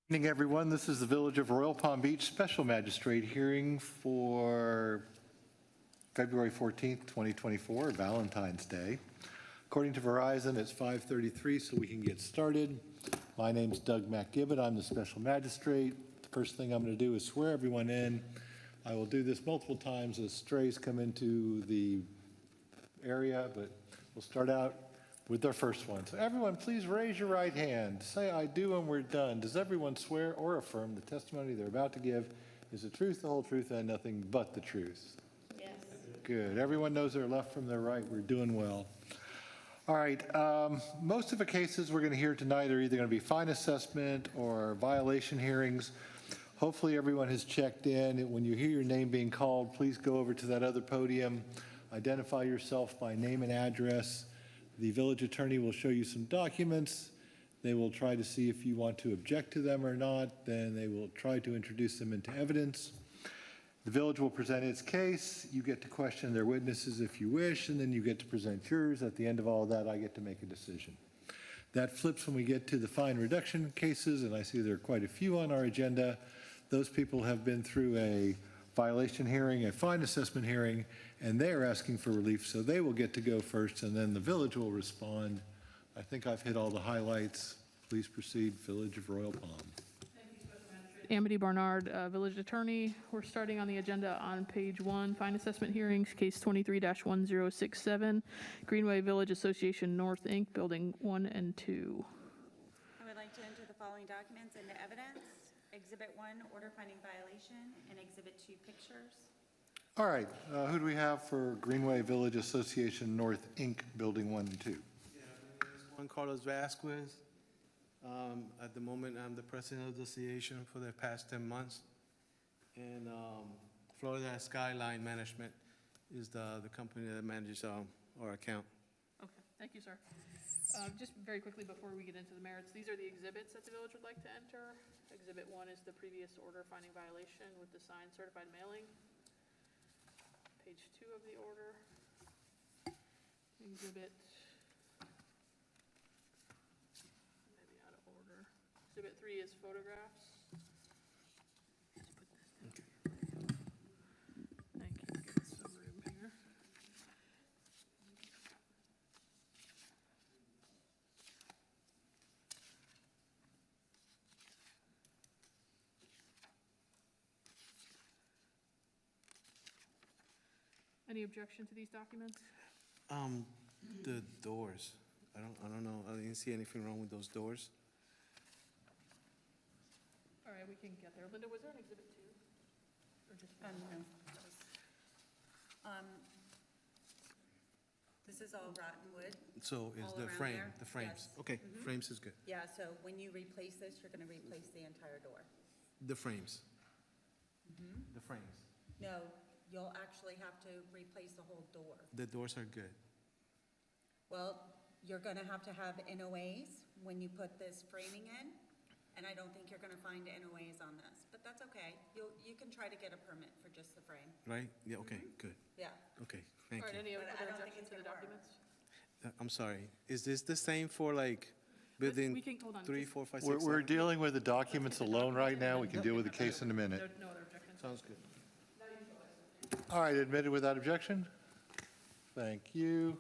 Good evening, everyone. This is the Village of Royal Palm Beach Special Magistrate hearing for February 14th, 2024, Valentine's Day. According to Verizon, it's 5:33, so we can get started. My name's Doug McGibbon. I'm the Special Magistrate. The first thing I'm going to do is swear everyone in. I will do this multiple times as strays come into the area, but we'll start out with our first one. So everyone, please raise your right hand. Say, "I do," and we're done. Does everyone swear or affirm the testimony they're about to give is the truth, the whole truth, and nothing but the truth? Yes. Good. Everyone knows their left from their right. We're doing well. All right. Most of the cases we're going to hear tonight are either going to be fine assessment or violation hearings. Hopefully everyone has checked in. When you hear your name being called, please go over to that other podium. Identify yourself by name and address. The village attorney will show you some documents. They will try to see if you want to object to them or not. Then they will try to introduce them into evidence. The village will present its case. You get to question their witnesses if you wish, and then you get to present yours. At the end of all of that, I get to make a decision. That flips when we get to the fine reduction cases, and I see there are quite a few on our agenda. Those people have been through a violation hearing, a fine assessment hearing, and they're asking for relief, so they will get to go first, and then the village will respond. I think I've hit all the highlights. Please proceed, Village of Royal Palm. Thank you, Special Magistrate Amity Barnard, Village Attorney. We're starting on the agenda on page 1, Fine Assessment Hearings, Case 23-1067, Greenway Village Association North, Inc., Building 1 and 2. I would like to enter the following documents into evidence. Exhibit 1, order finding violation, and Exhibit 2, pictures. All right, who do we have for Greenway Village Association North, Inc., Building 1 and 2? Yeah, there's Juan Carlos Vasquez. At the moment, I'm the president of the association for the past 10 months. And Florida Skyline Management is the company that manages our account. Okay, thank you, sir. Just very quickly before we get into the merits, these are the exhibits that the village would like to enter. Exhibit 1 is the previous order finding violation with the signed certified mailing. Page 2 of the order. Exhibit, maybe out of order. Exhibit 3 is photographs. Let's put this down. Thank you. Get some room here. Any objection to these documents? The doors. I don't know. I didn't see anything wrong with those doors. All right, we can get there. Linda, was there an exhibit 2? Or just No. This is all rotten wood. So is All the around frame, there? the frames. Yes. Okay, frames is good. Yeah, so when you replace this, you're going to replace the entire door. The frames. The frames. No, you'll actually have to replace the whole door. The doors are good. Well, you're going to have NOAs when you put this framing in, and I don't think you're going to find NOAs on this, but that's okay. You can try to get a permit for just the frame. Right? Yeah, okay, good. Yeah. Okay, thank All right, you. any But I other don't think objection it's to the gonna work. documents? I'm sorry. Is this the same for like We building can, hold on. 3, just- 4, 5, 6, We're 7? dealing with the documents alone right now. We can deal with the case in a minute. No other objections? Sounds good. All right, admitted without objection? Thank you.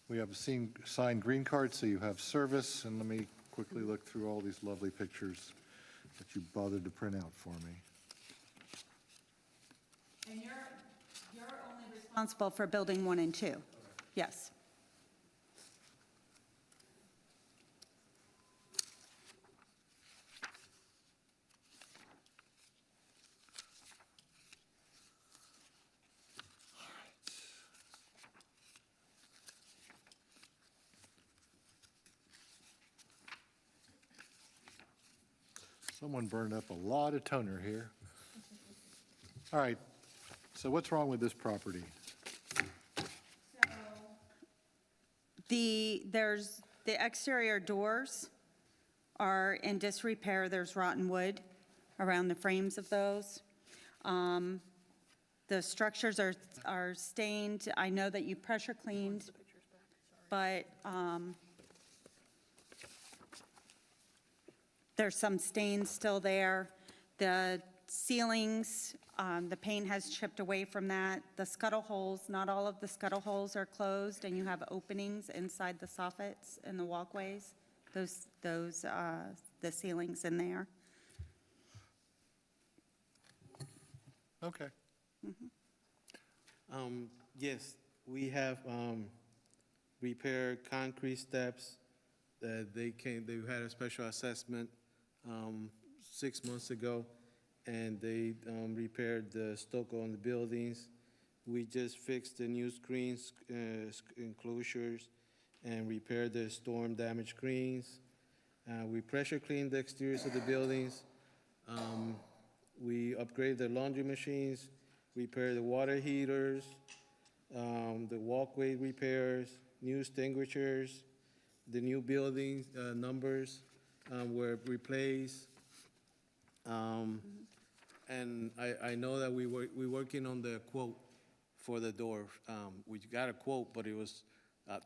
We have a signed green card, so you have service, and let me quickly look through all these lovely pictures that you bothered to print out for me. And you're only responsible for building 1 and 2? Yes. Someone burned up a lot of toner here. All right, so what's wrong with this property? There's the exterior doors are in disrepair. There's rotten wood around the frames of those. The structures are stained. I know that you pressure cleaned, but There's some stains still there. The ceilings, the paint has chipped away from that. The scuttle holes, not all of the scuttle holes are closed, and you have openings inside the soffits and the walkways. The ceilings in there. Okay. Yes, we have repaired concrete steps that they had a special assessment 6 months ago, and they repaired the stucco on the buildings. We just fixed the new screens, enclosures, and repaired the storm damaged screens. We pressure cleaned the exteriors of the buildings. We upgraded the laundry machines, repaired the water heaters, the walkway repairs, new extinguishers, the new building numbers were replaced. And I know that we're working on the quote for the door. We got a quote, but it was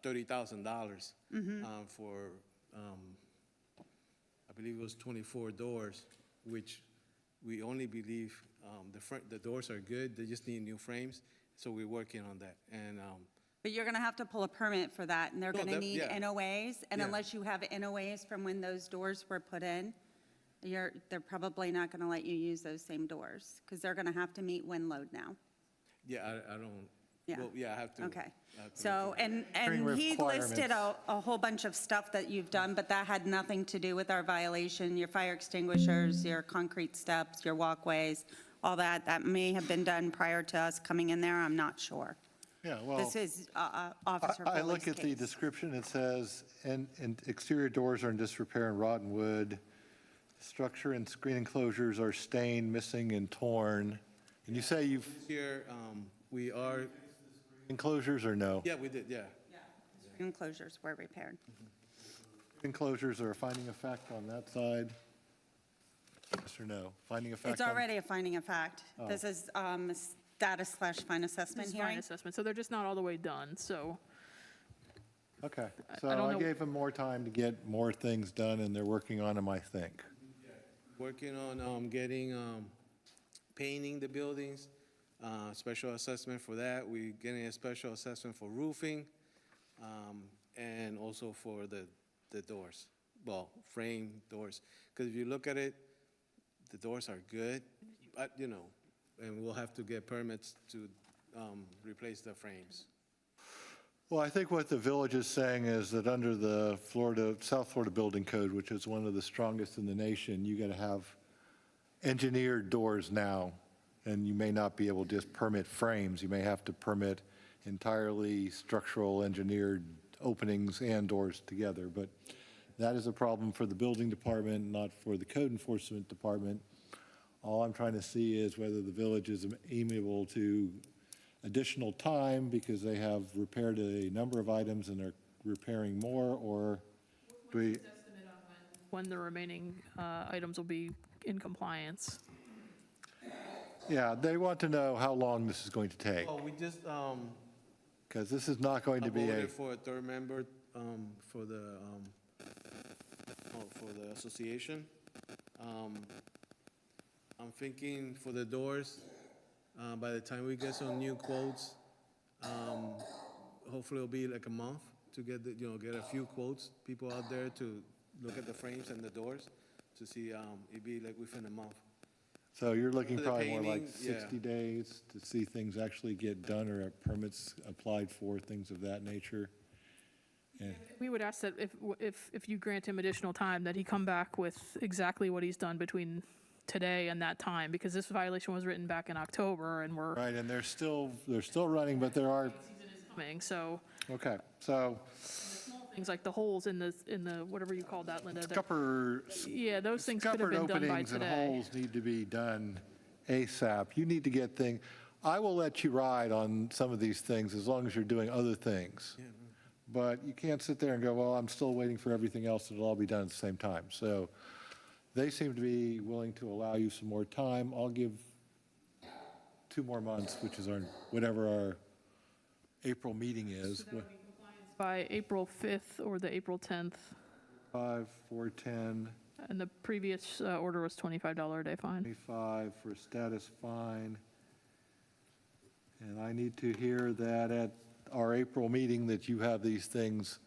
$30,000 for, I believe it was 24 doors, which we only believe the doors are good. They just need new frames. So we're working on that. And But you're going to have to pull a permit for that, and they're No, going to that- need yeah. NOAs. And Yeah. unless you have NOAs from when those doors were put in, they're probably not going to let you use those same doors, because they're going to have to meet wind load now. yeah, I don't. Yeah. Well, yeah, I have to. Okay. I have to So, look into and Screen he listed requirements. a whole bunch of stuff that you've done, but that had nothing to do with our violation, your fire extinguishers, your concrete steps, your walkways, all that. That may have been done prior to us coming in there, I'm not sure. Yeah, well, This is Officer I Foley's look at the case. description, it says, and exterior doors are in disrepair and rotten wood. Structure and screen enclosures are stained, missing, and torn. And you say you've, it. Here, we are, enclosures or no? yeah, we did, yeah. Enclosures were repaired. Enclosures are a finding of fact on that side? Yes or no? Finding of fact It's on- already a finding of fact. This is status/fine assessment This is fine hearing. assessment, so they're just not all the way done, so. Okay, I so don't I know- gave them more time to get more things done, and they're working on them, I think. Working on getting, painting the buildings, special assessment for that. We're getting a special assessment for roofing, and also for the doors, well, frame doors. Because if you look at it, the doors are good, but, and we'll have to get permits to replace the frames. Well, I think what the village is saying is that under the South Florida Building Code, which is one of the strongest in the nation, you got to have engineered doors now, and you may not be able to just permit frames. You may have to permit entirely structural engineered openings and doors together. But that is a problem for the building department, not for the code enforcement department. All I'm trying to see is whether the village is amenable to additional time because they have repaired a number of items and are repairing more, or do we, When the remaining items will be in compliance. yeah, they want to know how long this is going to take, Oh, we just, because this is not going to be a, voted for a third member for the association. I'm thinking for the doors, by the time we get some new quotes, hopefully it'll be like a month to get get a few quotes, people out there to look at the frames and the doors to see, it'd be like within a month. so you're looking For the probably more like painting, yeah. 60 days to see things actually get done or have permits applied for, things of that nature? And We would ask that if you grant him additional time, that he come back with exactly what he's done between today and that time, because this violation was written back in October, and we're Right, and they're still running, but there are, coming, so okay, so things like the holes in the, whatever you called that, Linda. that- scupper, Yeah, those things could have scuppered been done by openings and today. holes need to be done ASAP. You need to get things, I will let you ride on some of these things as long as you're doing other things. But you can't sit there and go, well, I'm still waiting for everything else, it'll all be done at the same time. So they seem to be willing to allow you some more time. I'll give 2 more months, which is whatever our April meeting is. By April 5th or the April 10th. 5, 4, 10. And the previous order was $25 a day fine. 25 for a status fine. And I need to hear that at our April meeting that you have these things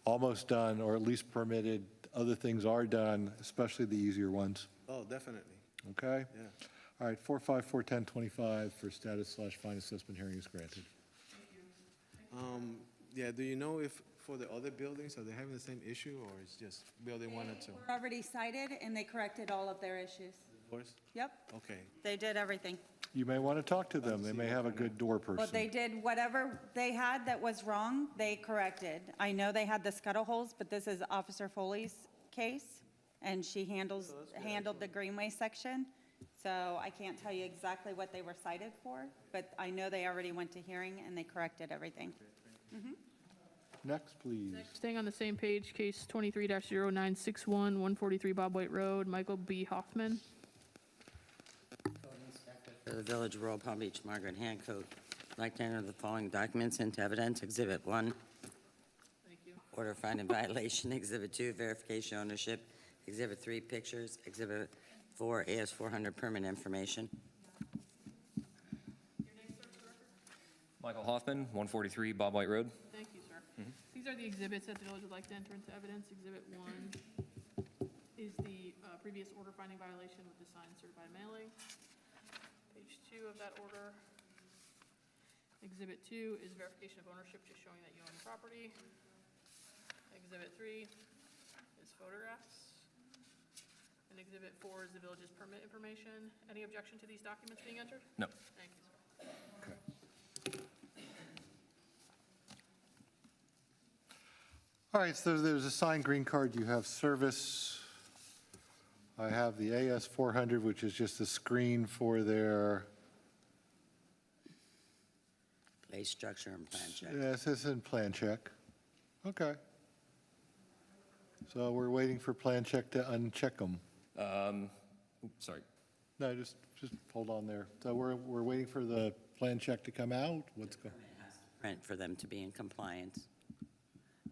almost done, or at least permitted. Other things are done, especially the easier ones, Oh, definitely, okay? yeah. All right, 4541025 for status/fine assessment hearing is granted. Yeah, do you know if for the other buildings, are they having the same issue, or it's just building 1 and 2? We're already cited, and they corrected all of their issues. Doors? Yep, Okay, they did everything. You may want to talk to them. They may have a good door Well, person. they did whatever they had that was wrong, they corrected. I know they had the scuttle holes, but this is Officer Foley's case, and she handled the Greenway section. So I can't tell you exactly what they were cited for, but I know they already went to hearing and they corrected everything. Next, please. Staying on the same page, case 23-0961, 143 Bob White Road, Michael B. Hoffman. For the Village of Royal Palm Beach, Margaret Hancock, I'd like to enter the following documents into evidence. Exhibit 1, Thank you. order finding violation. Exhibit 2, verification ownership. Exhibit 3, pictures. Exhibit 4, AS 400 permit information. Michael Hoffman, 143 Bob White Road. Thank you, sir. These are the exhibits that the village would like to enter into evidence. Exhibit 1 is the previous order finding violation with the signed certified mailing. Page 2 of that order. Exhibit 2 is verification of ownership, just showing that you own the property. Exhibit 3 is photographs. And Exhibit 4 is the village's permit information. Any objection to these documents being entered? No. Thank you, sir. Okay. All right, so there's a signed green card. You have service. I have the AS 400, which is just a screen for their, Base structure and plan check. yes, it's in plan check. Okay. So we're waiting for plan check to uncheck them. Sorry. No, just hold on there. So we're waiting for the plan check to come out? What's going? Print for them to be in compliance.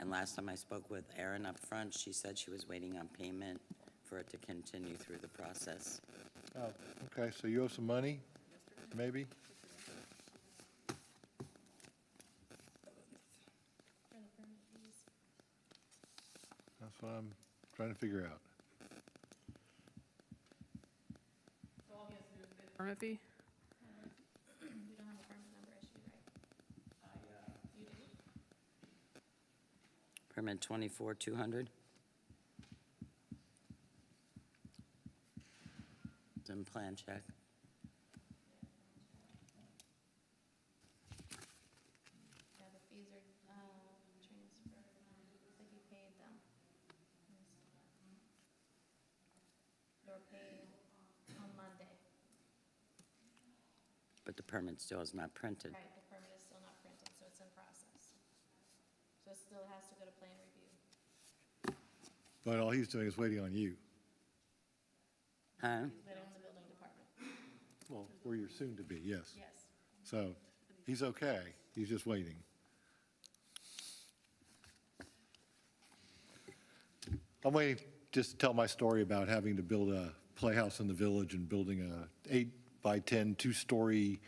And last time I spoke with Erin up front, she said she was waiting on payment for it to continue through the process. Oh, okay, so you owe some money, maybe? That's what I'm trying to figure out. Permit fee? You don't have a permit number issue, right? You do? Permit 24-200. It's in plan check. Yeah, the fees are, transferred, looks like you paid them. They were paid on Monday. But the permit still is not printed. Right, the permit is still not printed, so it's in process. So it still has to go to plan review. But all he's doing is waiting on you. Huh? He's waiting on the building department. Well, where you're soon to be, yes. Yes. So he's okay, he's just waiting. I'm waiting just to tell my story about having to build a playhouse in the village and building a 8x10 two-story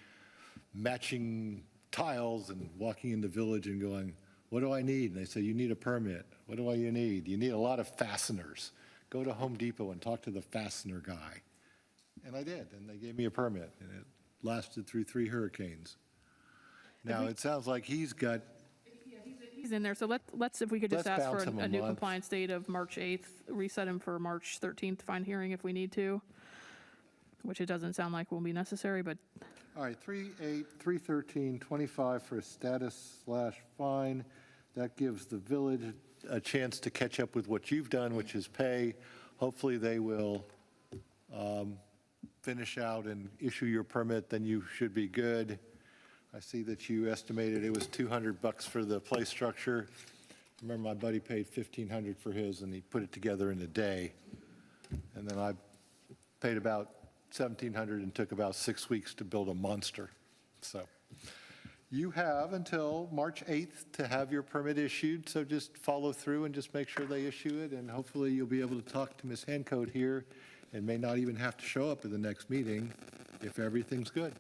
matching tiles and walking in the village and going, what do I need? And they say, you need a permit. What do you need? You need a lot of fasteners. Go to Home Depot and talk to the fastener guy. And I did, and they gave me a permit, and it lasted through 3 hurricanes. Now, it sounds like he's got, He's in there, so let's, if we could just Let's ask for bounce him a a new month. compliance date of March 8th, reset him for March 13th, fine hearing if we need to, which it doesn't sound like will be necessary, but all right, 3/8/3/13/25 for a status/fine. That gives the village a chance to catch up with what you've done, which is pay. Hopefully, they will finish out and issue your permit, then you should be good. I see that you estimated it was $200 for the play structure. Remember, my buddy paid $1,500 for his, and he put it together in a day. And then I paid about $1,700 and took about 6 weeks to build a monster. So You have until March 8th to have your permit issued, so just follow through and just make sure they issue it, and hopefully you'll be able to talk to Ms. Hancock here and may not even have to show up at the next meeting if everything's good.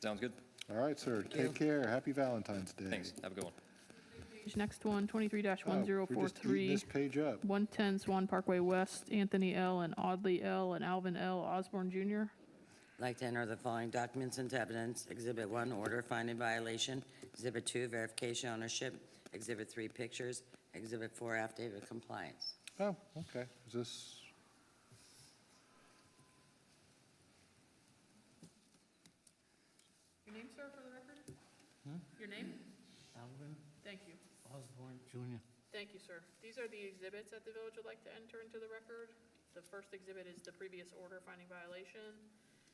Sounds good. All right, sir, take care. Happy Valentine's Day. Thanks. Have a good one. Next one, Oh, we're just eating 23-1043, this page up. 110 Swan Parkway West, Anthony L. and Audley L. and Alvin L. Osborne Jr. Like to enter the following documents into evidence. Exhibit 1, order finding violation. Exhibit 2, verification ownership. Exhibit 3, pictures. Exhibit 4, affidavit of compliance. Oh, okay. Is this, Your name, sir, for the record? Your name? Alvin Thank you. Osborne Jr. Thank you, sir. These are the exhibits that the village would like to enter into the record. The first exhibit is the previous order finding violation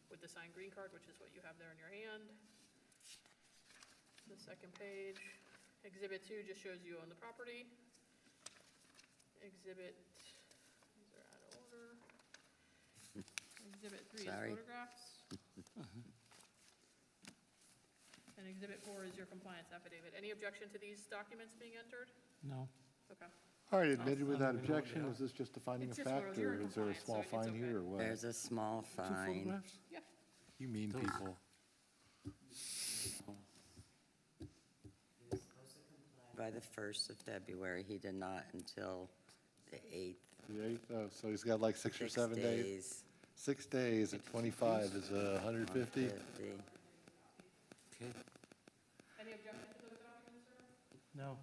with the signed green card, which is what you have there in your hand. The second page, exhibit 2 just shows you own the property. Exhibit, these are out of order. Exhibit 3 is Sorry. photographs. And exhibit 4 is your compliance affidavit. Any objection to these documents being entered? No. Okay. all right, admitted without objection. Is this just a finding of It's just fact, you're or in is there a compliance, small so it's fine here, or what? There's a small fine. Yeah. You mean people. By the 1st of February, he did not until the 8th. The 8th, oh, so he's got like 6 or 6 7 days. days. 6 days at 25 is 150. 150. Any objection to those documents, sir? No.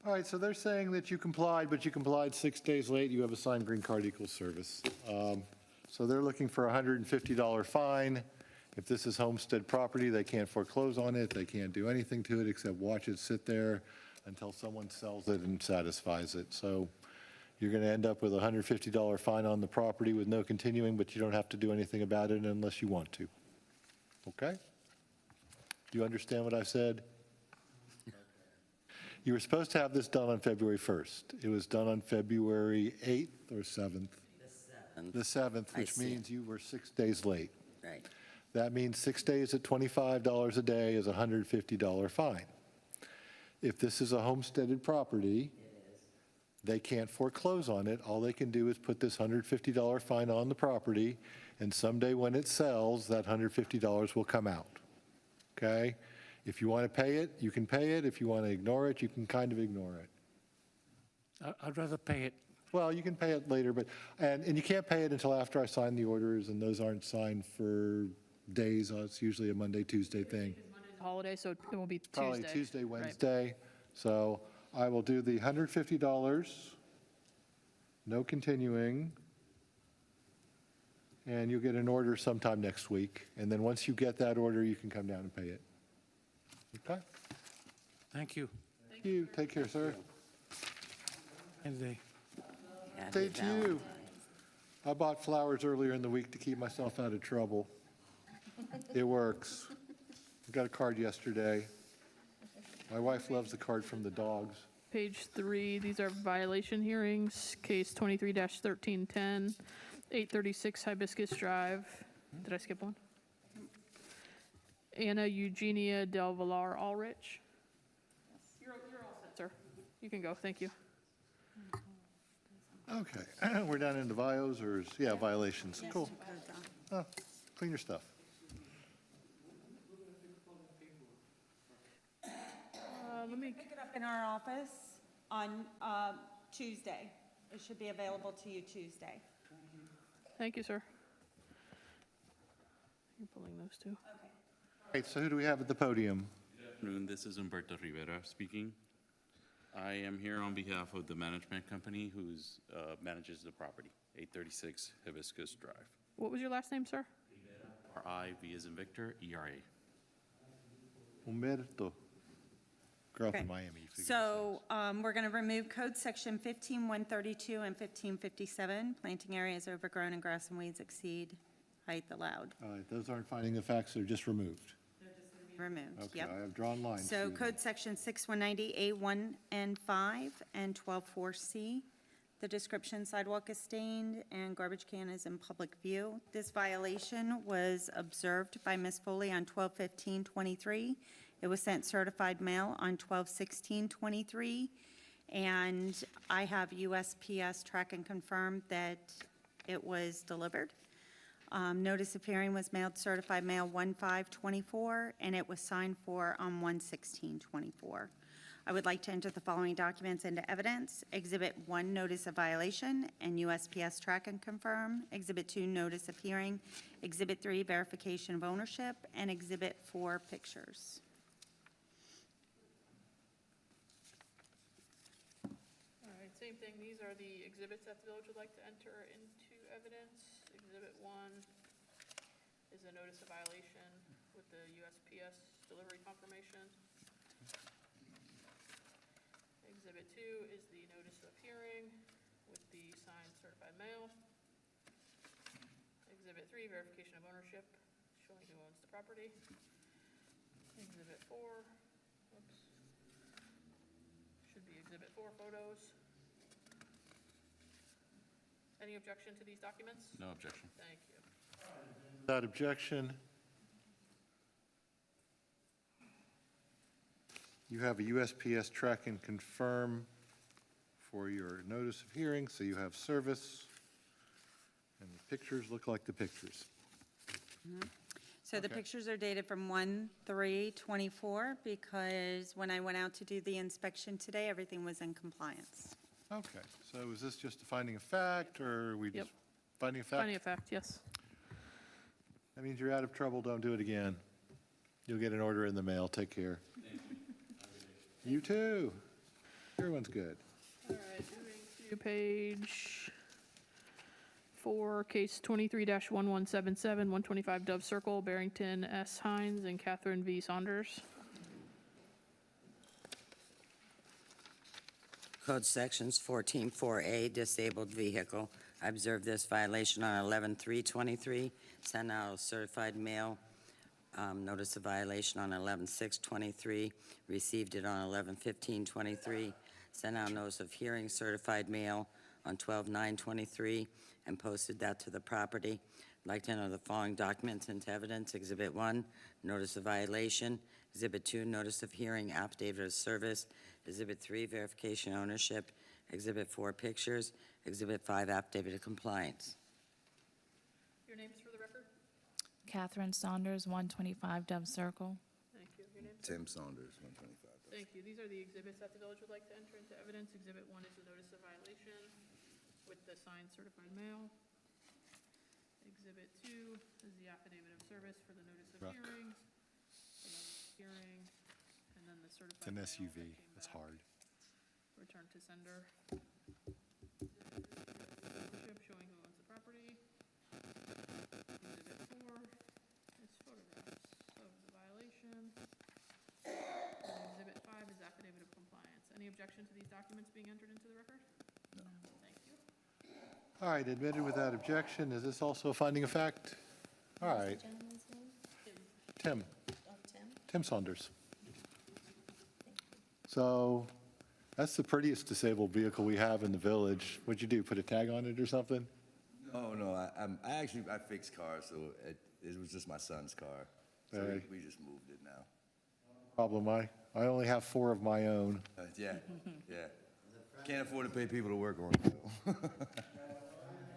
All right, so they're saying that you complied, but you complied 6 days late, you have a signed green card equals service. So they're looking for a $150 fine. If this is homestead property, they can't foreclose on it, they can't do anything to it except watch it sit there until someone sells it and satisfies it. So you're going to end up with a $150 fine on the property with no continuing, but you don't have to do anything about it unless you want to. Okay? Do you understand what I said? You were supposed to have this done on February 1st. It was done on February 8th or 7th? The 7th, I which see. means you were 6 days late. Right. That means 6 days at $25 a day is a $150 fine. If this is a homesteaded property, they can't foreclose on it. All they can do is put this $150 fine on the property, and someday when it sells, that $150 will come out. Okay? If you want to pay it, you can pay it. If you want to ignore it, you can kind of ignore it. I'd rather pay it. Well, you can pay it later, but, and you can't pay it until after I sign the orders, and those aren't signed for days. It's usually a Monday, Tuesday thing. Holiday, so it will be Tuesday. Probably Tuesday, Right. Wednesday. So I will do the $150, no continuing, and you'll get an order sometime next week. And then once you get that order, you can come down and pay it. Okay? Thank you. Thank you. Take care, sir. End of the day. Happy Say to you. Valentine's. I bought flowers earlier in the week to keep myself out of trouble. It works. I got a card yesterday. My wife loves the card from the dogs. Page 3, these are violation hearings, case 23-1310, 836 Hibiscus Drive. Did I skip one? Anna Eugenia Del Villar Ulrich. You're all set, sir. You can go, thank you. Okay, we're down into vios or, violations. Cool. Oh, clean your stuff. Let me, Pick it up in our office on Tuesday. It should be available to you Tuesday. thank you, sir. You're pulling those two. All right, so who do we have at the podium? Good afternoon, this is Humberto Rivera speaking. I am here on behalf of the management company who's manages the property, 836 Hibiscus Drive. What was your last name, sir? R-I-V as in Victor, E-R-A. Humberto. Grew up in Okay. Miami. you figure So we're going to remove code section 15132 and 1557. Planting areas overgrown and grass and weeds exceed height allowed. All right, those aren't finding of facts, they're just removed. Removed, Okay, yep. I have drawn lines. So through them. code section 6190A1 and 5 and 124C. The description sidewalk is stained and garbage can is in public view. This violation was observed by Ms. Foley on 12/15/23 It was sent certified mail on 12/16/23, and I have USPS track and confirm that it was delivered. Notice of hearing was mailed certified mail 1/5/24, and it was signed for on 1/16/24. I would like to enter the following documents into evidence. Exhibit 1, notice of violation, and USPS track and confirm. Exhibit 2, notice of hearing. Exhibit 3, verification of ownership, and Exhibit 4, pictures. All right, same thing. These are the exhibits that the village would like to enter into evidence. Exhibit 1 is a notice of violation with the USPS delivery confirmation. Exhibit 2 is the notice of hearing with the signed certified mail. Exhibit 3, verification of ownership, showing who owns the property. Exhibit 4, should be Exhibit 4, photos. Any objection to these documents? No objection. Thank you. Without objection, you have a USPS track and confirm for your notice of hearing, so you have service, and the pictures look like the pictures. So the Okay. pictures are dated from 1/3/24, because when I went out to do the inspection today, everything was in compliance. Okay, so is this just a finding of fact, or are we Yep. just finding of fact? Finding of fact, yes. That means you're out of trouble, don't do it again. You'll get an order in the mail, take care. You too. Everyone's good. All right, moving to page 4, case 23-1177, 125 Dove Circle, Barrington S. Hines and Catherine V. Saunders. Code Sections 14-4A, disabled vehicle. I observed this violation on 11/3/23, sent out certified mail. Notice of violation on 11/6/23, received it on 11/15/23, sent out notice of hearing, certified mail on 12/9/23, and posted that to the property. I'd like to enter the following documents into evidence. Exhibit 1, notice of violation. Exhibit 2, notice of hearing, affidavit of service. Exhibit 3, verification of ownership. Exhibit 4, pictures. Exhibit 5, affidavit of compliance. Your names for the record? Catherine Saunders, 125 Dove Circle. Thank you. Your name? Tim Saunders, 125. Thank you. These are the exhibits that the village would like to enter into evidence. Exhibit 1 is the notice of violation with the signed certified mail. Exhibit 2 is the affidavit of service for the notice of Ruck. hearing. The notice of hearing, and then the certified It's an mail SUV, that came it's back. hard. Return to sender. Ownership showing who owns the property. Exhibit 4 is photographs of the violation. And Exhibit 5 is affidavit of compliance. Any objection to these documents being entered into the record? No. Thank you. All right, admitted without objection. Is this also a finding of fact? All right, Gentleman's name? Tim, Oh, Tim? Tim Saunders. So that's the prettiest disabled vehicle we have in the village. What'd you do, put a tag on it or something? Oh, no, I fix cars, so it was just my son's car. So Hey. we just moved it now. Problem, I only have 4 of my own. Yeah, yeah. Can't afford to pay people to work on it.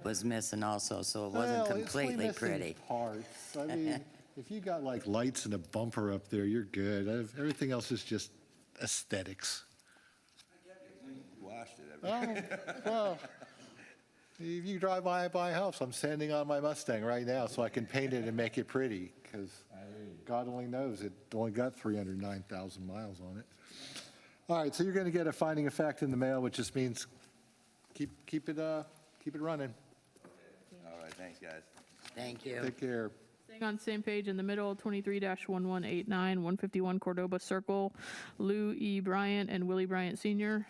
Was missing also, so it wasn't Well, it's only completely missing pretty. Parts. I mean, if you got like lights and a bumper up there, you're good. Everything else is just aesthetics. Washed it. every- Oh, well, if you drive by my house, I'm sanding on my Mustang right now so I can paint it and make it pretty, because God only knows, it only got 309,000 miles on it. All right, so you're going to get a finding of fact in the mail, which just means keep it running. All right, thanks, guys. Thank you. Take care. Staying on the same page in the middle, 23-1189, 151 Cordova Circle, Lou E. Bryant and Willie Bryant Sr.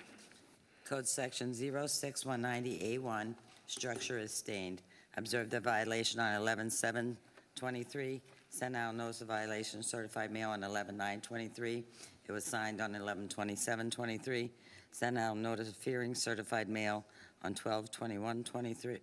Code Section 06190A1, structure is stained. Observed the violation on 11/7/23, sent out notice of violation, certified mail on 11/9/23. It was signed on 11/27/23, sent out notice of hearing, certified mail on 12/21/23,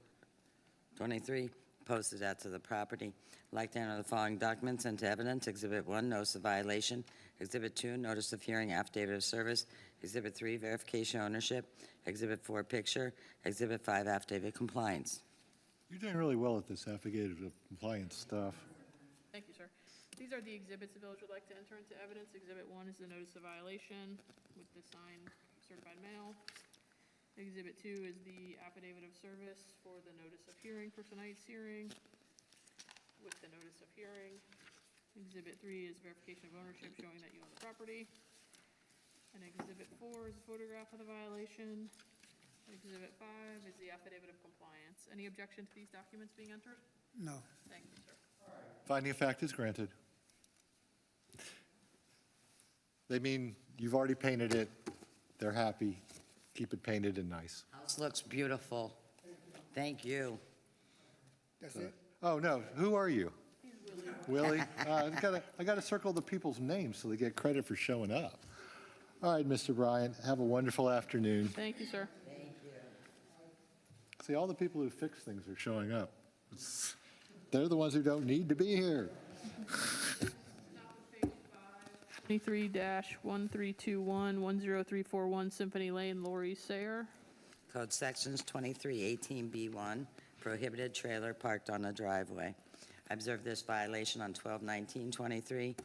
posted out to the property. Like to enter the following documents into evidence. Exhibit 1, notice of violation. Exhibit 2, notice of hearing, affidavit of service. Exhibit 3, verification of ownership. Exhibit 4, picture. Exhibit 5, affidavit of compliance. You're doing really well at this affidavit of compliance stuff. Thank you, sir. These are the exhibits the village would like to enter into evidence. Exhibit 1 is the notice of violation with the signed certified mail. Exhibit 2 is the affidavit of service for the notice of hearing for tonight's hearing with the notice of hearing. Exhibit 3 is verification of ownership showing that you own the property. And Exhibit 4 is a photograph of the violation. Exhibit 5 is the affidavit of compliance. Any objection to these documents being entered? No. Thank you, sir. Finding of fact is granted. They mean you've already painted it, they're happy, keep it painted and nice. House looks beautiful. Thank you. That's it? Oh, no, who are you? Willie? I gotta circle the people's names so they get credit for showing up. All right, Mr. Bryant, have a wonderful afternoon. Thank you, sir. See, all the people who fix things are showing up. They're the ones who don't need to be here. 23-1321-10341 Symphony Lane, Lori Sayer. Code Sections 2318B1, prohibited trailer parked on a driveway. I observed this violation on 12/19/23.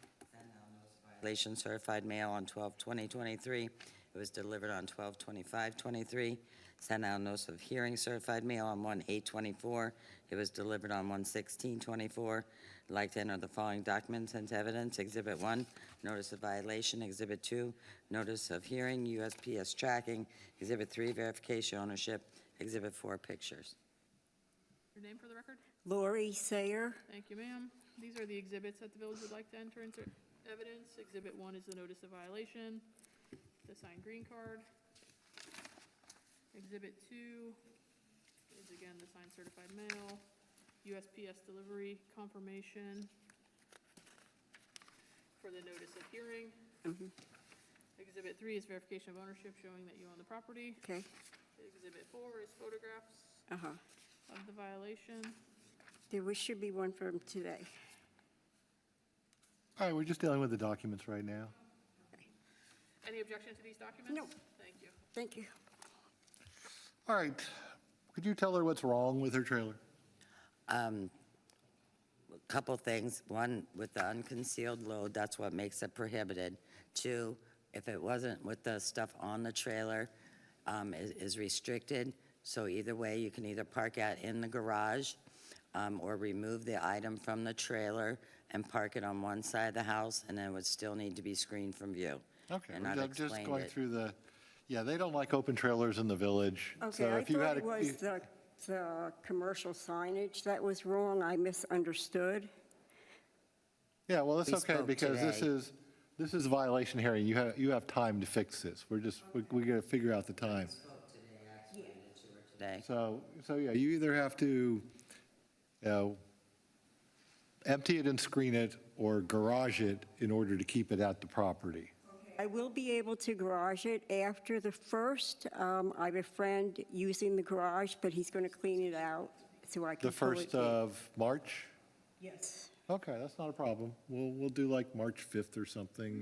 Violation certified mail on 12/20/23. It was delivered on 12/25/23. Sent out notice of hearing certified mail on 1/8/24. It was delivered on 1/16/24. I'd like to enter the following documents into evidence. Exhibit 1, notice of violation. Exhibit 2, notice of hearing, USPS tracking. Exhibit 3, verification ownership. Exhibit 4, pictures. Your name for the record? Lori Sayer. Thank you, ma'am. These are the exhibits that the village would like to enter into evidence. Exhibit 1 is the notice of violation, the signed green card. Exhibit 2 is again the signed certified mail, USPS delivery confirmation for the notice of hearing. Exhibit 3 is verification of ownership showing that you own the property. Okay. Exhibit 4 is photographs Uh-huh. of the violation. There should be one from today. All right, we're just dealing with the documents right now. Any objection to these documents? No. Thank you. Thank you. All right, could you tell her what's wrong with her trailer? A couple things. One, with the unconcealed load, that's what makes it prohibited. 2, if it wasn't with the stuff on the trailer, is restricted. So either way, you can either park it in the garage or remove the item from the trailer and park it on one side of the house, and then it would still need to be screened from view. Okay, And I've I'm just explained going it. through the, yeah, they don't like open trailers in the village. Okay, So I if you thought had it a- was the commercial signage that was wrong. I misunderstood. Yeah, well, it's We okay, spoke because today. this is a violation hearing. You have time to fix this. We got to figure out the time. Today. So yeah, you either have to, you know, empty it and screen it, or garage it in order to keep it at the property. I will be able to garage it after the 1st. I have a friend using the garage, but he's going to clean it out so I can The pull it 1st in. of March? Yes. Okay, that's not a problem. We'll do like March 5th or something.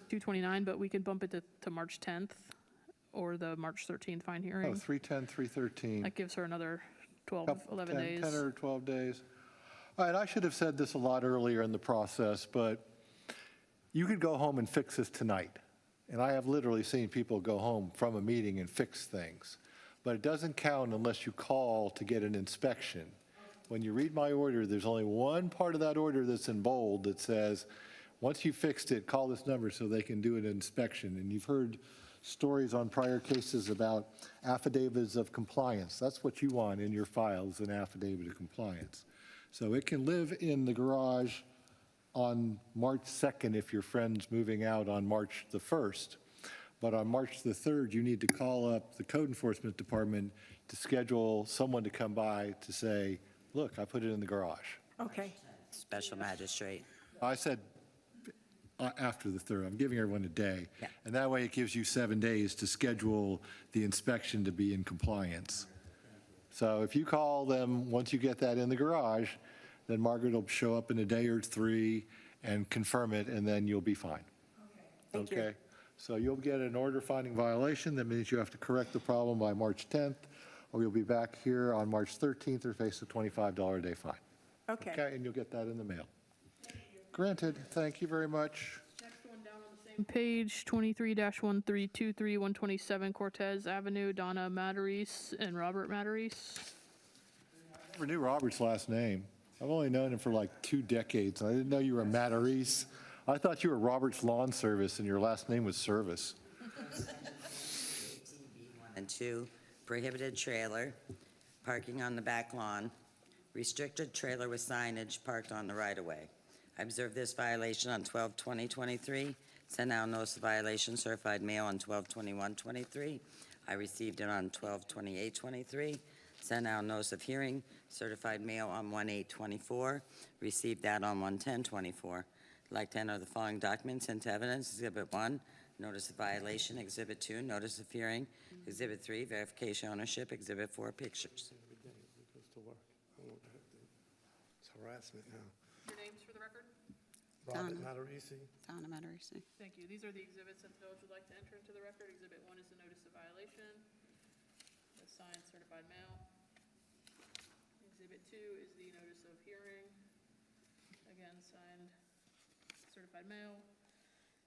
229, but we could bump it to March 10th or the March 13th fine Oh, hearing. 3/10, 3/13. That gives her another 12, Couple- 11 days. 10 or 12 days. All right, I should have said this a lot earlier in the process, but you could go home and fix this tonight. And I have literally seen people go home from a meeting and fix things. But it doesn't count unless you call to get an inspection. When you read my order, there's only one part of that order that's in bold that says, once you fixed it, call this number so they can do an inspection. And you've heard stories on prior cases about affidavits of compliance. That's what you want in your files, an affidavit of compliance. So it can live in the garage on March 2nd if your friend's moving out on March the 1st. But on March the 3rd, you need to call up the code enforcement department to schedule someone to come by to say, look, I put it in the garage. Okay. Special magistrate. I said after the 3rd. I'm giving everyone a day. Yeah. And that way it gives you 7 days to schedule the inspection to be in compliance. So if you call them, once you get that in the garage, then Margaret will show up in a day or 3 and confirm it, and then you'll be fine. Thank you. Okay? So you'll get an order finding violation. That means you have to correct the problem by March 10th, or you'll be back here on March 13th or face a $25 a day fine. Okay. Okay, and you'll get that in the mail. Granted, thank you very much. Next one down on the same page, 23-1323, 127 Cortez Avenue, Donna Matarese and Robert Matarese. I never knew Robert's last name. I've only known him for like 2 decades. I didn't know you were Matarese. I thought you were Robert's Lawn Service and your last name was Service. and 2, prohibited trailer, parking on the back lawn, restricted trailer with signage parked on the right-of-way. I observed this violation on 12/20/23, sent out notice of violation, certified mail on 12/21/23. I received it on 12/28/23, sent out notice of hearing, certified mail on 1/8/24, received that on 1/10/24. I'd like to enter the following documents into evidence. Exhibit 1, notice of violation. Exhibit 2, notice of hearing. Exhibit 3, verification ownership. Exhibit 4, pictures. Goes to work. I don't know what the heck. It's harassment now. Your names for the record? Robert Donna. Matarese. Donna Matarese. Thank you. These are the exhibits that the village would like to enter into the record. Exhibit 1 is the notice of violation, the signed certified mail. Exhibit 2 is the notice of hearing, again, signed certified mail.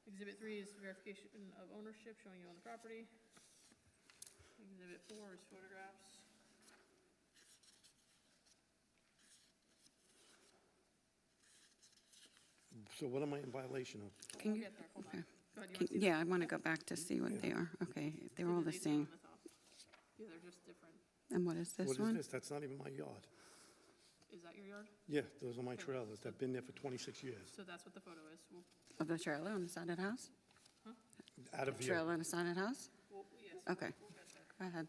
Exhibit 3 is verification of ownership, showing you own the property. Exhibit 4 is photographs. So what am I in violation of? Can We'll you, get there. Hold on. okay. Go ahead. You wanna see the- Yeah, I want to go back to see what they are. Okay, they're all the these are on same. the top. Yeah, they're just different. And what is this What is one? this? That's not even my yard. Is that your yard? Yeah, those are my trailers. They've been there for 26 years. So that's what the photo is. Of the trailer on the side of the house? Out of view. Trailer on the side of the house? Yes. Okay, We'll get there. go ahead.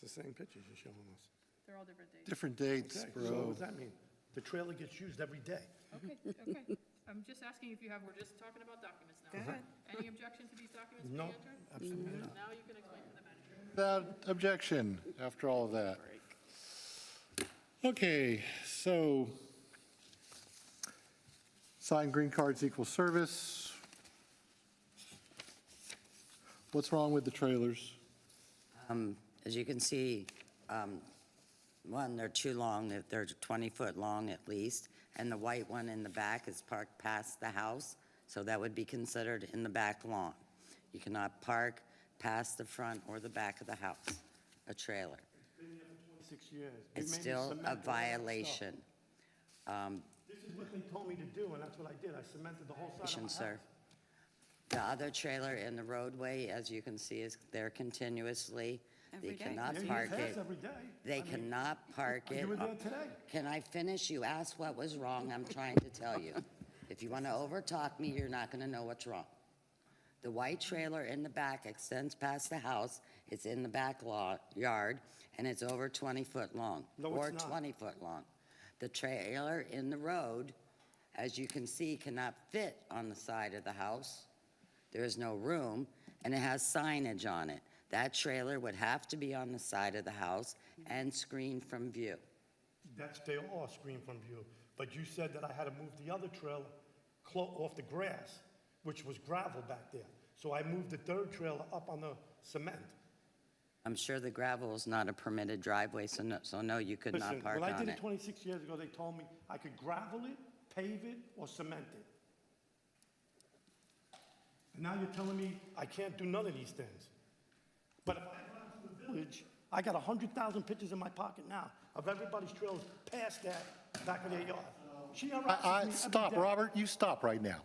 It's the same pictures you're showing us. They're all different dates. Different dates, Okay, so what bro. does that mean? The trailer gets used every day. Okay, okay. I'm just asking if you have, we're just talking about documents now. Go ahead. Any objection to these documents being No, entered? absolutely not. Now you can explain to the manager. Without objection, after all of that. Okay, so signed green cards equal service. What's wrong with the trailers? As you can see, one, they're too long. They're 20-foot long at least, and the white one in the back is parked past the house, so that would be considered in the back lawn. You cannot park past the front or the back of the house, a trailer. Been there for 26 years. They It's made me still cement a all that stuff. violation. This is what they told me to do, and that's what I did. I cemented the whole side of my house. Sir. The other trailer in the roadway, as you can see, is there continuously. They Every day. cannot Yeah, you park pass it. every day. They I mean, cannot park it. You were there today. Can I finish? You asked what was wrong. I'm trying to tell you. If you want to overtalk me, you're not going to know what's wrong. The white trailer in the back extends past the house. It's in the back yard, and it's over 20 foot long. No, or it's not. 20 foot long. The trailer in the road, as you can see, cannot fit on the side of the house. There is no room, and it has signage on it. That trailer would have to be on the side of the house and screened from view. They are screened from view. But you said that I had to move the other trailer off the grass, which was gravel back there. So I moved the third trailer up on the cement. I'm sure the gravel is not a permitted driveway, so no, you could not Listen, park when I on did it it. 26 years ago, they told me I could gravel it, pave it, or cement it. And now you're telling me I can't do none of these things. But if I go out to the village, I got 100,000 pictures in my pocket now of everybody's trailers past that back of their yard. She harasses me every Stop, day. Robert, you stop right now.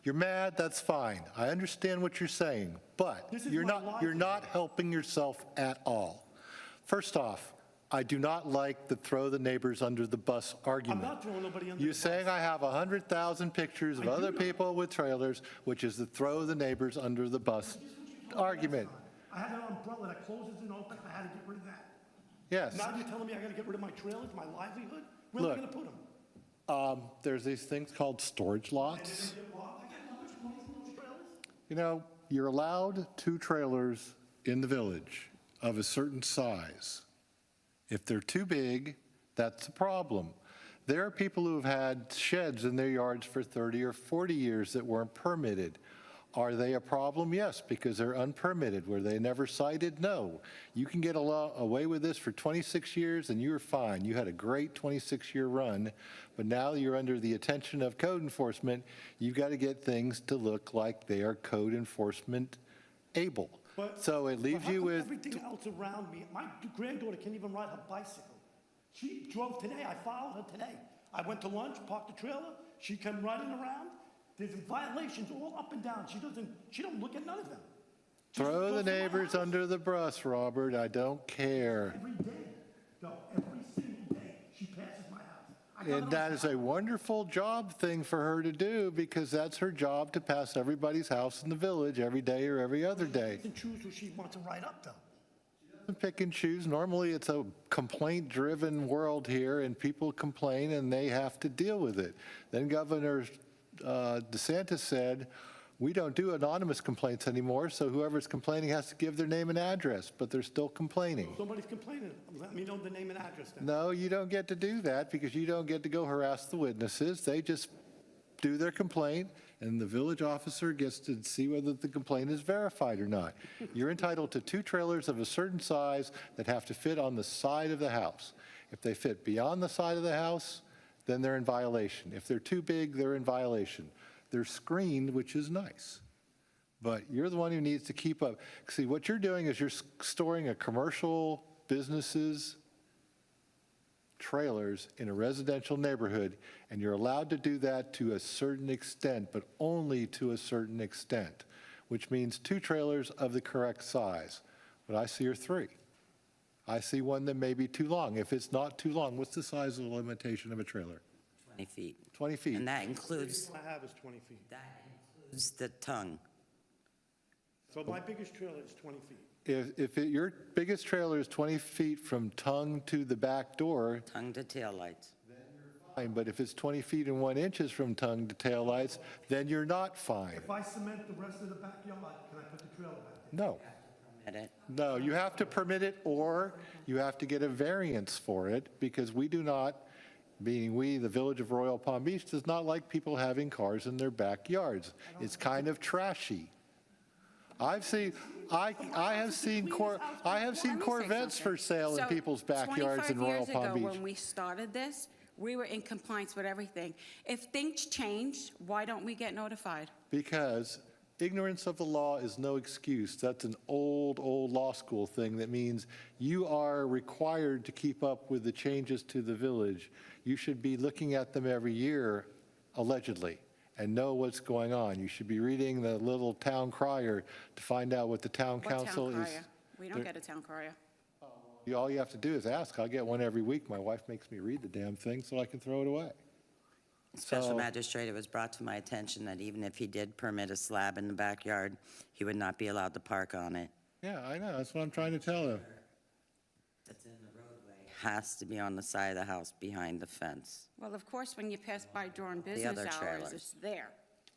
You're mad, that's fine. I understand what you're saying, but This is you're my not livelihood. helping yourself at all. First off, I do not like the throw the neighbors under the bus argument. I'm not throwing nobody under You're the saying bus. I have 100,000 pictures of I do other not. people with trailers, which is the throw the neighbors under the bus argument. I had an umbrella that closes and opens. I had to get rid of that. Yes. Now you're telling me I got to get rid of my trailers, my livelihood? Where am I Look. gonna put them? There's these things called storage lots. I got how much money's in those trailers? You know, you're allowed 2 trailers in the village of a certain size. If they're too big, that's a problem. There are people who have had sheds in their yards for 30 or 40 years that weren't permitted. Are they a problem? Yes, because they're unpermitted. Were they never cited? No. You can get away with this for 26 years and you're fine. You had a great 26-year run, but now you're under the attention of code enforcement. You've got to get things to look like they are code enforcement able. So it leaves But how you come with, everything else around me, my granddaughter can't even ride her bicycle. She drove today, I followed her today. I went to lunch, parked the trailer, she came riding around. There's violations all up and down. She don't look at none of them. She throw goes the to my neighbors house under the bus, Robert. I don't care. every day. No, every single day, she passes my house. I got it And on that is a wonderful job thing for her to do because that's her job to pass everybody's house in the village every day or every other day. and choose who she wants to write up though. Pick and choose. Normally, it's a complaint-driven world here, and people complain, and they have to deal with it. Then Governor DeSantis said, we don't do anonymous complaints anymore, so whoever's complaining has to give their name and address, but they're still complaining. Somebody's complaining, let me know the name and address then. No, you don't get to do that because you don't get to go harass the witnesses. They just do their complaint, and the village officer gets to see whether the complaint is verified or not. You're entitled to 2 trailers of a certain size that have to fit on the side of the house. If they fit beyond the side of the house, then they're in violation. If they're too big, they're in violation. They're screened, which is nice. But you're the one who needs to keep up. See, what you're doing is you're storing a commercial businesses trailers in a residential neighborhood, and you're allowed to do that to a certain extent, but only to a certain extent, which means 2 trailers of the correct size. What I see are 3. I see one that may be too long. If it's not too long, what's the size of the limitation of a trailer? 20 feet. 20 feet. And that includes, I have is 20 feet. the tongue. So my biggest trailer is 20 feet. Your biggest trailer is 20 feet from tongue to the back door, Tongue to taillights. fine, but if it's 20 feet and 1 inches from tongue to taillights, then you're not fine. If I cement the rest of the backyard, can I put the trailer back there? No. Edit. No, you have to permit it, or you have to get a variance for it, because we do not, meaning we, the Village of Royal Palm Beach, does not like people having cars in their backyards. It's kind of trashy. I have seen Corvettes for sale in people's backyards in Royal Palm 25 years ago, Beach. when we started this, we were in compliance with everything. If things change, why don't we get notified? Because ignorance of the law is no excuse. That's an old law school thing that means you are required to keep up with the changes to the village. You should be looking at them every year, allegedly, and know what's going on. You should be reading the little town crier to find out what the town What council town is. crier? We don't get a town crier. All you have to do is ask. I get one every week. My wife makes me read the damn thing so I can throw it away. Special So- magistrate, it was brought to my attention that even if he did permit a slab in the backyard, he would not be allowed to park on it. Yeah, I know. That's what I'm trying to tell him. That's in the roadway. Has to be on the side of the house behind the fence. Well, of course, when you pass by during other business hours, trailers. it's there.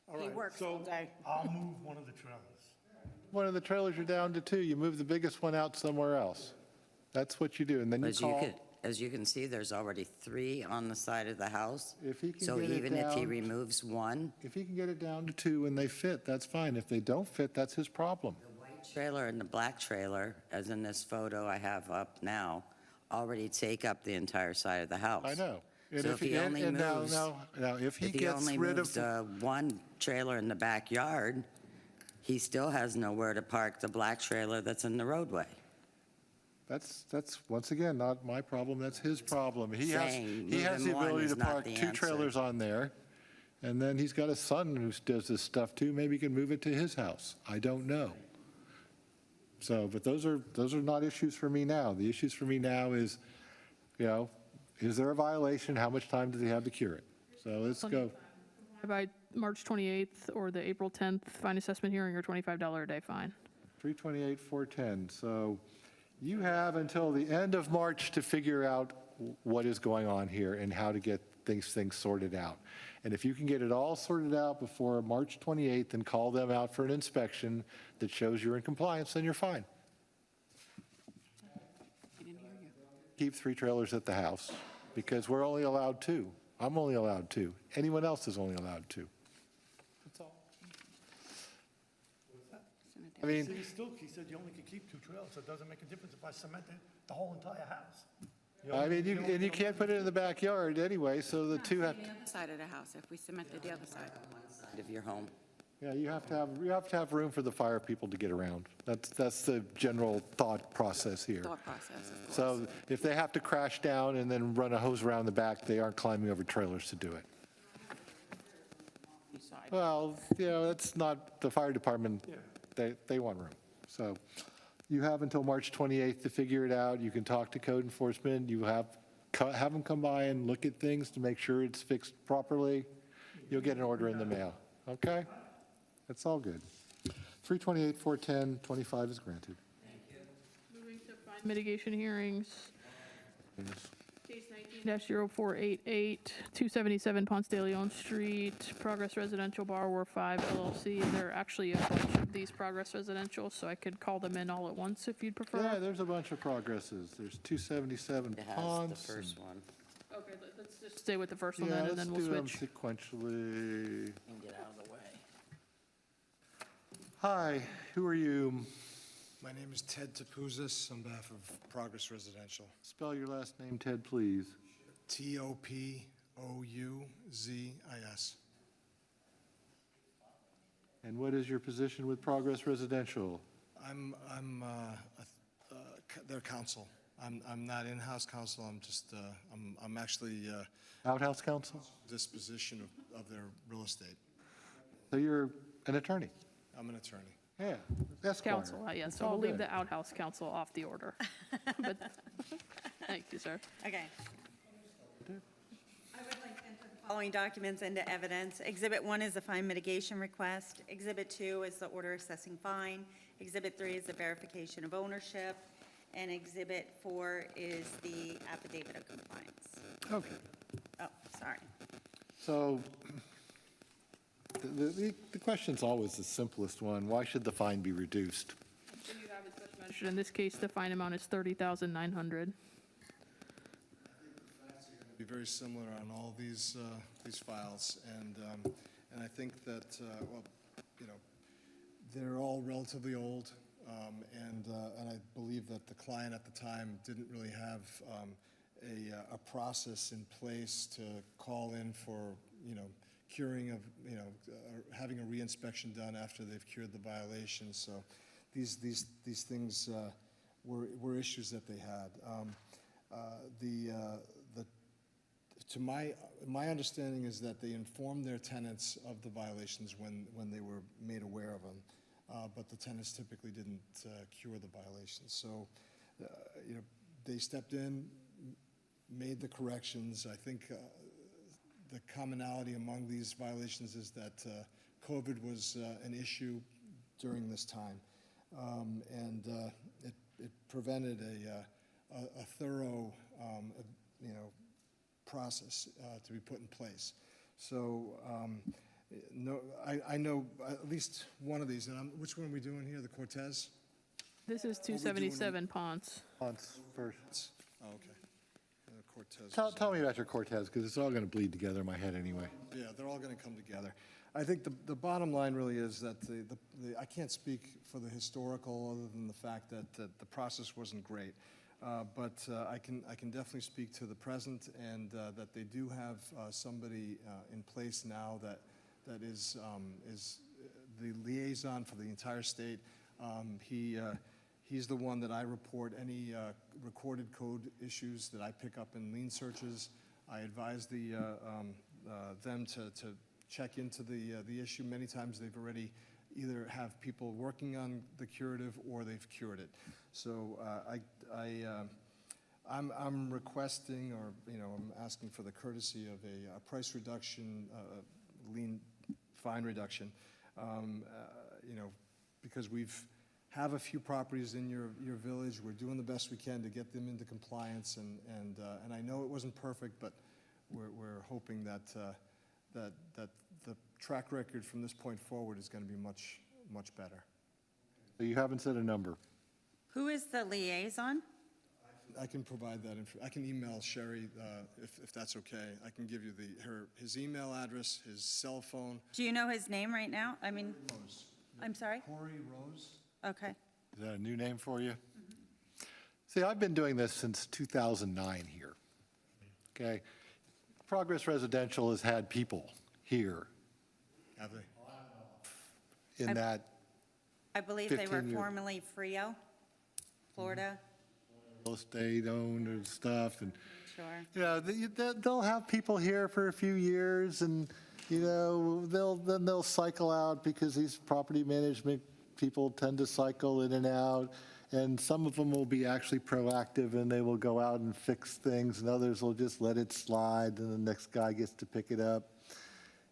All He right, works all so day. I'll move one of the trailers. One of the trailers, you're down to 2. You move the biggest one out somewhere else. That's what you do. And then you call. As you can see, there's already 3 on the side of the house. If he can So get it even if he down- removes one, If he can get it down to 2 and they fit, that's fine. If they don't fit, that's his problem. trailer and the black trailer, as in this photo I have up now, already take up the entire side of the house. I know. And So if if he only and now- moves, now, if he if he gets only rid moves of, one trailer in the backyard, he still has nowhere to park the black trailer that's in the roadway. that's, once again, not my problem, that's his problem. He has Saying the moving one ability is to not park the 2 answer. trailers on there, and then he's got a son who does this stuff too. Maybe he can move it to his house. I don't know. So, but those are not issues for me now. The issues for me now is, is there a violation? How much time does he have to cure it? So let's go. By March 28th or the April 10th fine assessment hearing or $25 a day fine. 328, 410. So you have until the end of March to figure out what is going on here and how to get things sorted out. And if you can get it all sorted out before March 28th and call them out for an inspection that shows you're in compliance, then you're fine. Keep 3 trailers at the house, because we're only allowed 2. I'm only allowed 2. Anyone else is only allowed 2. That's all. I mean, See, he said you only could keep 2 trailers, so it doesn't make a difference if I cemented the whole entire house. and you can't put it in the backyard anyway, so the 2 have, The other side of the house, if we cemented the other side. Of your home. yeah, you have to have room for the fire people to get around. That's the general thought process here. Thought process, of course. So if they have to crash down and then run a hose around the back, they aren't climbing over trailers to do it. Well, that's not, the fire department, they want room. So you have until March 28th to figure it out. You can talk to code enforcement. You have them come by and look at things to make sure it's fixed properly. You'll get an order in the mail, okay? That's all good. 328, 410, 25 is granted. Moving to fine mitigation hearings. Yes. Case 19-0488, 277 Ponce de Leon Street, Progress Residential Borrower 5 LLC. And there are actually a bunch of these Progress Residential, so I could call them in all at once if you'd prefer. Yeah, there's a bunch of progresses. There's 277 It has Ponce. the first one. Okay, let's just stay with the first one Yeah, then, and let's then we'll do them switch. sequentially. And get out of the way. Hi, who are you? My name is Ted Topuzis on behalf of Progress Residential. Spell your last name, Ted, please. Topouzis. And what is your position with Progress Residential? I'm their counsel. I'm not in-house counsel. I'm just I'm actually Outhouse counsel? disposition of their real estate. So you're an attorney? I'm an attorney. Yeah, Esquire. Council, yeah, It's so all we'll leave good. the outhouse council off the order. But, thank you, sir. Okay. I would like to enter the following documents into evidence. Exhibit 1 is the fine mitigation request. Exhibit 2 is the order assessing fine. Exhibit 3 is the verification of ownership. And Exhibit 4 is the affidavit of compliance. Okay. Oh, sorry. So the question's always the simplest one. Why should the fine be reduced? And you have it just mentioned, in this case, the fine amount is $30,900. Be very similar on all these files, and I think that well, they're all relatively old, and I believe that the client at the time didn't really have a process in place to call in for curing of having a reinspection done after they've cured the violation. So these things were issues that they had. To my understanding is that they informed their tenants of the violations when they were made aware of them, but the tenants typically didn't cure the violations. So, they stepped in, made the corrections. I think the commonality among these violations is that COVID was an issue during this time, and it prevented a thorough, process to be put in place. So no, I know at least one of these, and which one are we doing here, the Cortez? This is 277 Ponce. Ponce first. Oh, okay. Cortez. Tell me about your Cortez, because it's all going to bleed together in my head anyway. Yeah, they're all going to come together. I think the bottom line really is that I can't speak for the historical other than the fact that the process wasn't great. But I can definitely speak to the present, and that they do have somebody in place now that is the liaison for the entire state. He's the one that I report any recorded code issues that I pick up in lien searches. I advise them to check into the issue. Many times they've already either have people working on the curative or they've cured it. So I'm requesting, or I'm asking for the courtesy of a price reduction, lien fine reduction, because we've have a few properties in your village. We're doing the best we can to get them into compliance, and I know it wasn't perfect, but we're hoping that the track record from this point forward is going to be much, much better. So you haven't said a number. Who is the liaison? I can provide that, I can email Sherry, if that's okay. I can give you his email address, his cell phone. Do you know his name right now? I mean, Rose. I'm sorry? Corey Rose. Okay. Is that a new name for you? See, I've been doing this since 2009 here, okay? Progress Residential has had people here Have they? in that I believe they were 15 year- formerly Frio, Florida. real estate owned and stuff, and, Sure. you know, they'll have people here for a few years, and, you know, they'll cycle out because these property management people tend to cycle in and out, and some of them will be actually proactive, and they will go out and fix things, and others will just let it slide, and the next guy gets to pick it up.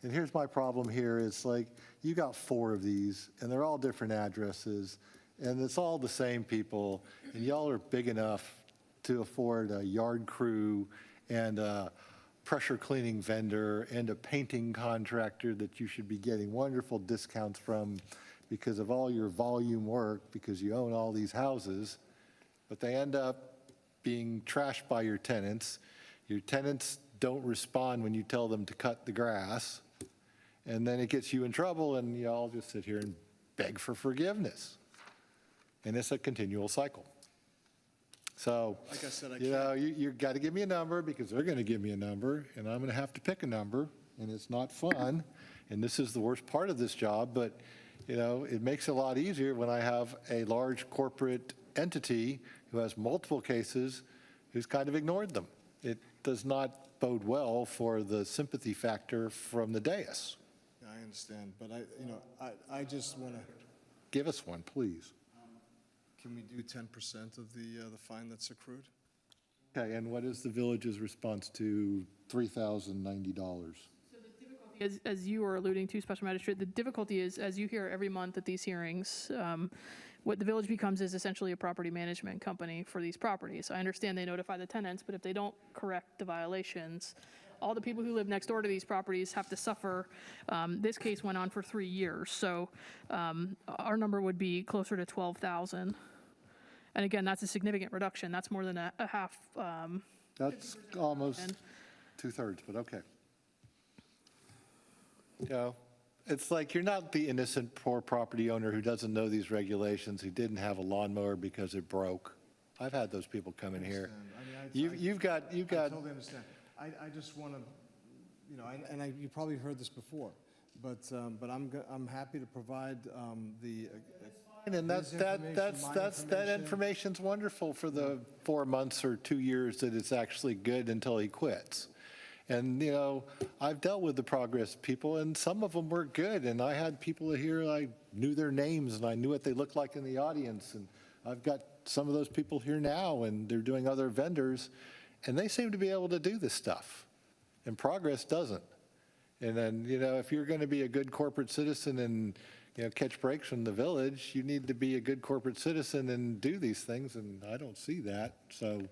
And here's my problem here, is like, you got 4 of these, and they're all different addresses, and it's all the same people, and y'all are big enough to afford a yard crew and a pressure cleaning vendor and a painting contractor that you should be getting wonderful discounts from because of all your volume work, because you own all these houses, but they end up being trashed by your tenants. Your tenants don't respond when you tell them to cut the grass, and then it gets you in trouble, and you all just sit here and beg for forgiveness. And it's a continual cycle. So, Like I said, I you know, you got to give me a number, because they're going to give me a number, and I'm going to have to pick a number, and it's not fun, and this is the worst part of this job, but, you know, it makes it a lot easier when I have a large corporate entity who has multiple cases who's kind of ignored them. It does not bode well for the sympathy factor from the dais. I understand, but I just want to, Give us one, please. can we do 10% of the fine that's accrued? Okay, and what is the village's response to $3,090? As you were alluding to, Special Magistrate, the difficulty is, as you hear every month at these hearings, what the village becomes is essentially a property management company for these properties. I understand they notify the tenants, but if they don't correct the violations, all the people who live next door to these properties have to suffer. This case went on for 3 years, so our number would be closer to 12,000. And again, that's a significant reduction. That's more than a half. That's almost 2/3, but okay. You know, it's like you're not the innocent poor property owner who doesn't know these regulations, who didn't have a lawnmower because it broke. I've had those people come in here. You've got. I totally understand. I just want to, you know, you probably heard this before, but I'm happy to provide the. And that information's wonderful for the 4 months or 2 years that it's actually good until he quits. And, you know, I've dealt with the Progress people, and some of them were good, and I had people here, I knew their names, and I knew what they looked like in the audience, and I've got some of those people here now, and they're doing other vendors, and they seem to be able to do this stuff, and Progress doesn't. And then, you know, if you're going to be a good corporate citizen and, you know, catch breaks from the village, you need to be a good corporate citizen and do these things, and I don't see that, so.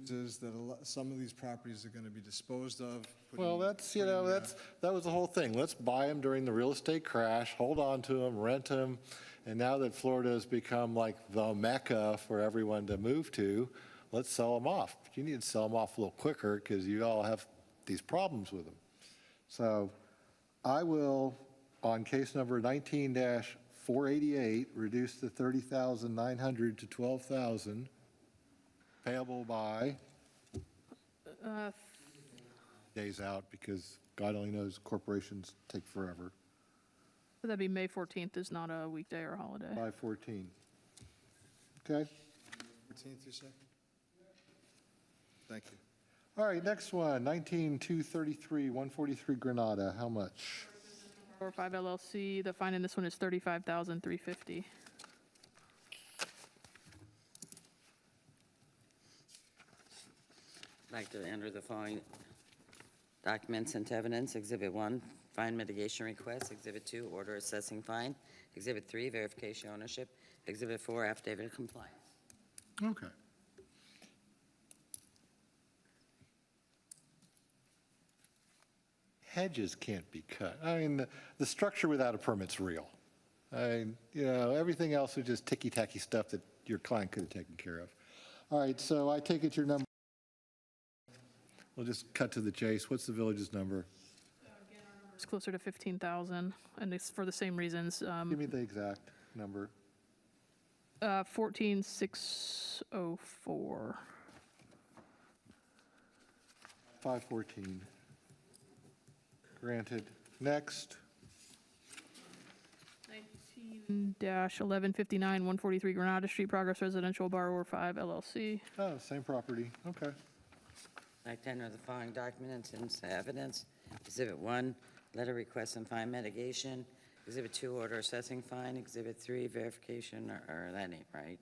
Is that some of these properties are going to be disposed of. Well, that's, you know, that was the whole thing. Let's buy them during the real estate crash, hold on to them, rent them, and now that Florida has become like the mecca for everyone to move to, let's sell them off. But you need to sell them off a little quicker because you all have these problems with them. So I will, on case number 19-488, reduce the $30,900 to $12,000. Payable by days out, because God only knows corporations take forever. So that'd be May 14th is not a weekday or holiday. 5/14. Okay? 14th, you say? Thank you. All right, next one, 19-233, 143 Granada. How much? 45 LLC, the fine in this one is $35,350. I'd like to enter the following documents into evidence. Exhibit 1, fine mitigation request. Exhibit 2, order assessing fine. Exhibit 3, verification ownership. Exhibit 4, affidavit of compliance. Okay. Hedges can't be cut. I mean, the structure without a permit's real. Everything else is just ticky-tacky stuff that your client could have taken care of. All right, so I take it your number, we'll just cut to the chase. What's the village's number? It's closer to 15,000, and it's for the same reasons. Give me the exact number. 14,604. 514. Granted. Next. 19-1159, 143 Granada Street, Progress Residential, Borrower 5 LLC. Oh, same property. Okay. I tender the following documents into evidence. Exhibit 1, letter request and fine mitigation. Exhibit 2, order assessing fine. Exhibit 3, verification, or that ain't right.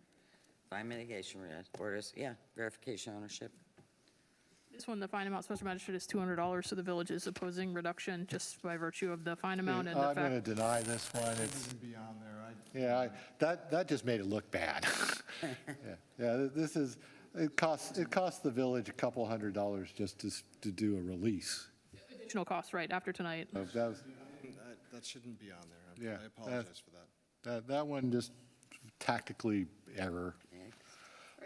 Fine mitigation, orders, yeah, verification ownership. This one, the fine amount, special magistrate is $200, so the village is opposing reduction just by virtue of the fine amount and the I'm going to fact. deny this one. It It's, shouldn't be on there. yeah, that just made it look bad. Yeah, this is, it costs the village a couple $100 just to do a release. Additional costs, right, after tonight. So that was, That shouldn't be on there. Yeah, I apologize for that. that one just tactically error.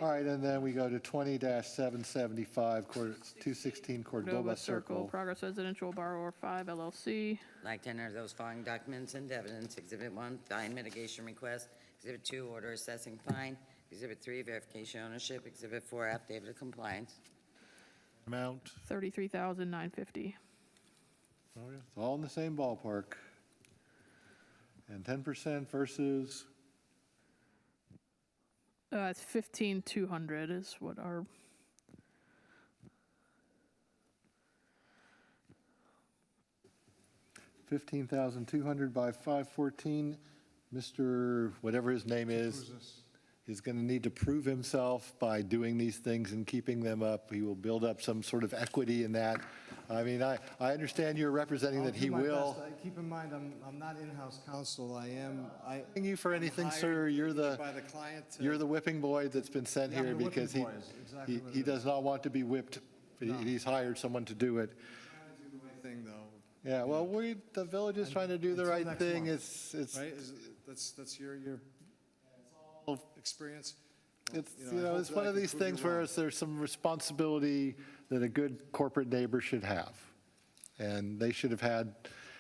All right, and then we go to 20-775, 216 Cordova Circle. Progress Residential, Borrower 5 LLC. Like to enter those following documents into evidence. Exhibit 1, fine mitigation request. Exhibit 2, order assessing fine. Exhibit 3, verification ownership. Exhibit 4, affidavit of compliance. Amount, $33,950. it's all in the same ballpark. And 10% versus, It's 15,200 is what our. $15,200 by 514. Mr. whatever his name is going to need to prove himself by doing these things and keeping them up. He will build up some sort of equity in that. I mean, I understand you're representing that he I'll do my will. best. Keep in mind, I'm not in-house counsel. Thank you for anything, hired sir. You're the by the client to- you're the whipping boy that's been sent Yeah, I'm here the whipping because boy is exactly what he it does is. not want to be whipped. He's hired someone to do it. Trying to do the right thing, though. Yeah, well, the village is trying to do the Until right next thing. month. It's Right? That's your experience? It's, I hope it's that one I of can these prove you things where wrong. there's some responsibility that a good corporate neighbor should have. And they should have had,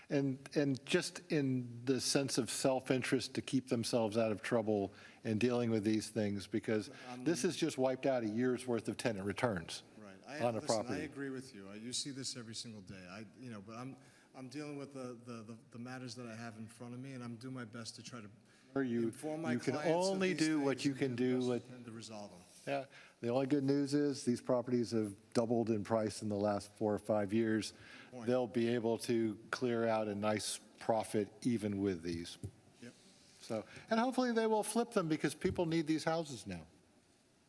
and just in the sense of self-interest to keep themselves out of trouble in dealing with these things, because this has just wiped out a year's worth of tenant returns Right. on a Listen, property. I agree with you. You see this every single day. But I'm dealing with the matters that I have in front of me, and I'm doing my best to try to Or you inform my can clients of only these do what things you and can do the do best with. I can to resolve them. Yeah, the only good news is these properties have doubled in price in the last 4 or 5 years. Point. They'll be able to clear out a nice profit even with these. Yep. So, and hopefully they will flip them because people need these houses now.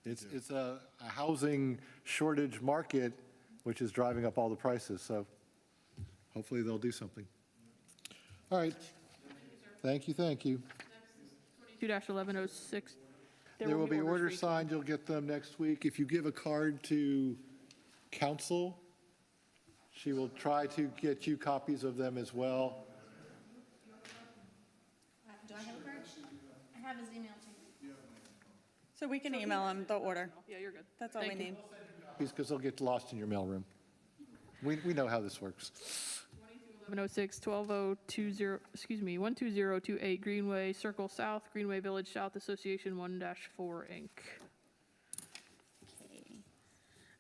It's a housing shortage market, which is driving up all the prices, so hopefully they'll do something. All right. Thank you, thank you. 22-1106. There will be orders for each one. signed, you'll get them next week. If you give a card to counsel, she will try to get you copies of them as well. Do I have a card? I have his email too. So we can email them the order. Yeah, you're good. That's all we Thank you. need. Because they'll get lost in your mailroom. We know how this works. 1106, 12020, 12028 Greenway Circle South, Greenway Village South Association 1-4 Inc. Okay.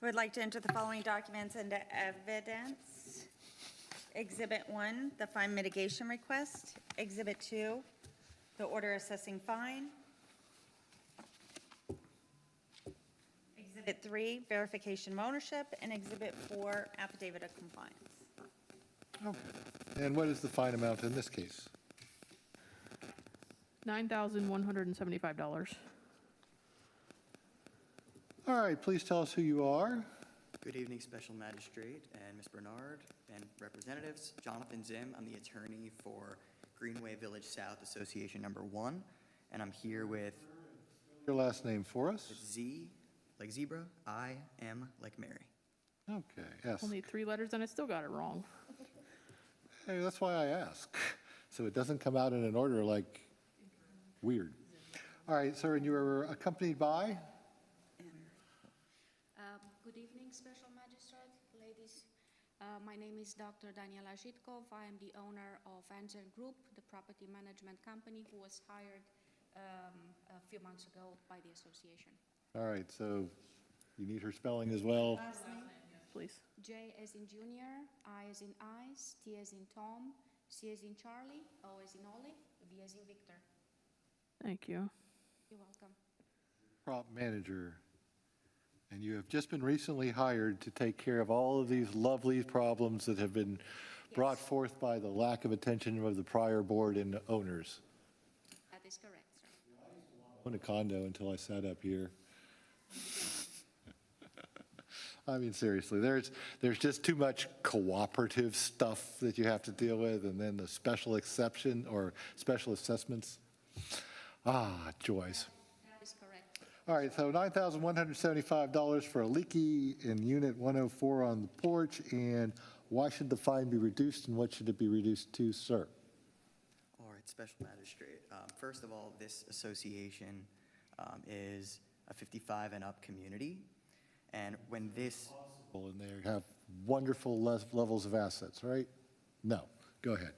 I would like to enter the following documents into evidence. Exhibit 1, the fine mitigation request. Exhibit 2, the order assessing fine. Exhibit 3, verification of ownership. And Exhibit 4, affidavit of compliance. Okay. And what is the fine amount in this case? $9,175. All right, please tell us who you are Good evening, Special Magistrate and Ms. Bernard and representatives. Jonathan Zim, I'm the attorney for Greenway Village South Association Number 1, and I'm here with Your last name for us? Z, like zebra, I, M, like Mary. Okay, yes. Only 3 letters and I still got it wrong. Hey, that's why I ask. So it doesn't come out in an order like weird. All right, sir, and you are accompanied by? Good evening, Special Magistrate, ladies. My name is Dr. Daniela Zhitkov. I am the owner of Anzer Group, the property management company who was hired a few months ago by the association. All right, so you need her spelling as well? Last name? Please. J as in junior, I as in ice, T as in Tom, C as in Charlie, O as in Ollie, V as in Victor. Thank you. You're welcome. Prop manager. And you have just been recently hired to take care of all of these lovely problems that have been brought forth by the lack of attention of the prior board and owners. That is correct, sir. I owned a condo until I sat up here. I mean, seriously, there's just too much cooperative stuff that you have to deal with, and then the special exception or special assessments. Ah, joys. That is correct. All right, so $9,175 for a leaky in Unit 104 on the porch, and why should the fine be reduced, and what should it be reduced to, sir? All right, Special Magistrate. First of all, this association is a 55 and up community, and when this... And they have wonderful levels of assets, right? No, go ahead.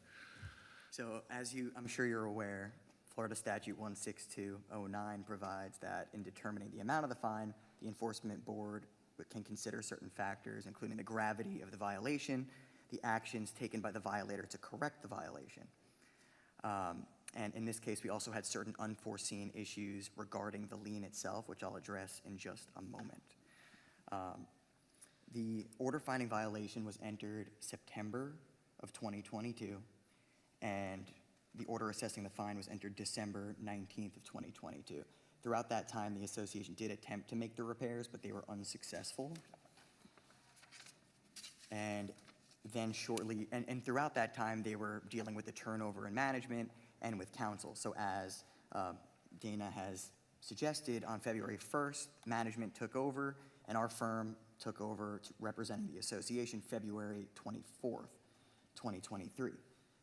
So I'm sure you're aware, Florida Statute 16209 provides that in determining the amount of the fine, the enforcement board can consider certain factors, including the gravity of the violation, the actions taken by the violator to correct the violation. And in this case, we also had certain unforeseen issues regarding the lien itself, which I'll address in just a moment. The order finding violation was entered September of 2022, and the order assessing the fine was entered December 19th of 2022. Throughout that time, the association did attempt to make the repairs, but they were unsuccessful. And then shortly, and throughout that time, they were dealing with the turnover in management and with counsel. So as Dana has suggested, on February 1st, management took over, and our firm took over representing the association February 24th, 2023.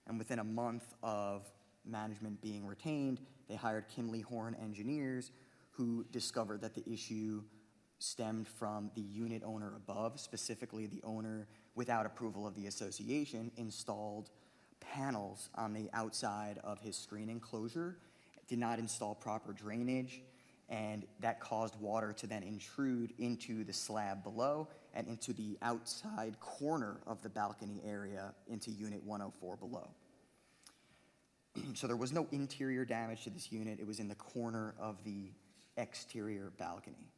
And within a month of management being retained, they hired Kimley Horn Engineers, who discovered that the issue stemmed from the unit owner above, specifically the owner, without approval of the association, installed panels on the outside of his screen enclosure, did not install proper drainage, and that caused water to then intrude into the slab below and into the outside corner of the balcony area into Unit 104 below. So there was no interior damage to this unit. It was in the corner of the exterior balcony.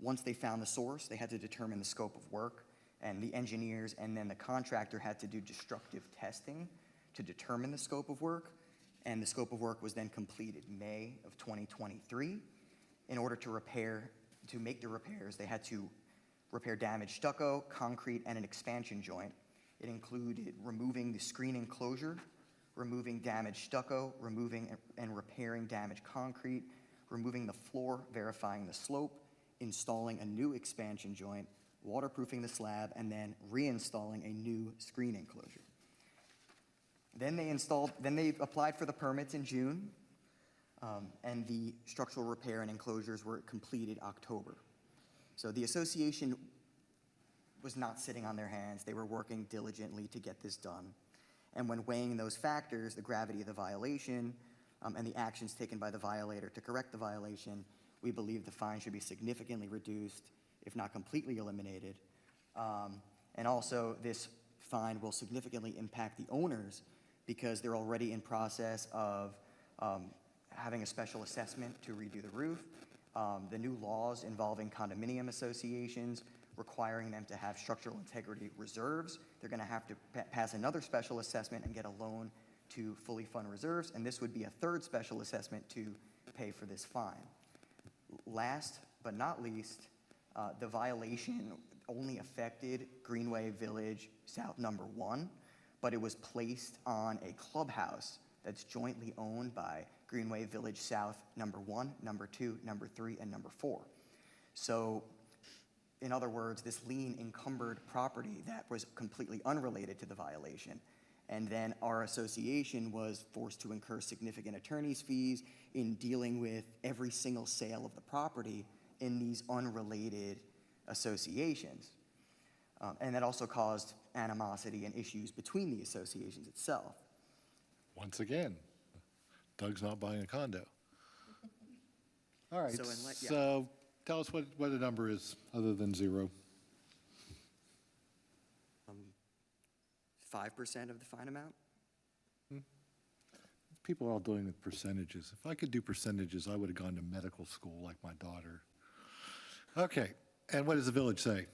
Once they found the source, they had to determine the scope of work, and the engineers and then the contractor had to do destructive testing to determine the scope of work, and the scope of work was then completed May of 2023. In order to make the repairs, they had to repair damaged stucco, concrete, and an expansion joint. It included removing the screen enclosure, removing damaged stucco, removing and repairing damaged concrete, removing the floor, verifying the slope, installing a new expansion joint, waterproofing the slab, and then reinstalling a new screen enclosure. Then they applied for the permits in June, and the structural repair and enclosures were completed October. So the association was not sitting on their hands. They were working diligently to get this done. And when weighing those factors, the gravity of the violation, and the actions taken by the violator to correct the violation, we believe the fine should be significantly reduced, if not completely eliminated. And also, this fine will significantly impact the owners because they're already in process of having a special assessment to redo the roof. The new laws involving condominium associations requiring them to have structural integrity reserves. They're going to have to pass another special assessment and get a loan to fully fund reserves, and this would be a third special assessment to pay for this fine. Last but not least, the violation, only affected Greenway Village South Number 1, but it was placed on a clubhouse that's jointly owned by Greenway Village South Number 1, Number 2, Number 3, and Number 4. So, in other words, this lien encumbered property that was completely unrelated to the violation. And then our association was forced to incur significant attorney's fees in dealing with every single sale of the property in these unrelated associations. And that also caused animosity and issues between the associations itself. Once again, Doug's not buying a condo. All right, Yeah. so tell us what the number is, other than 0. 5% of the fine amount? People are all doing the percentages. If I could do percentages, I would have gone to medical school like my daughter. Okay, and what does the village say?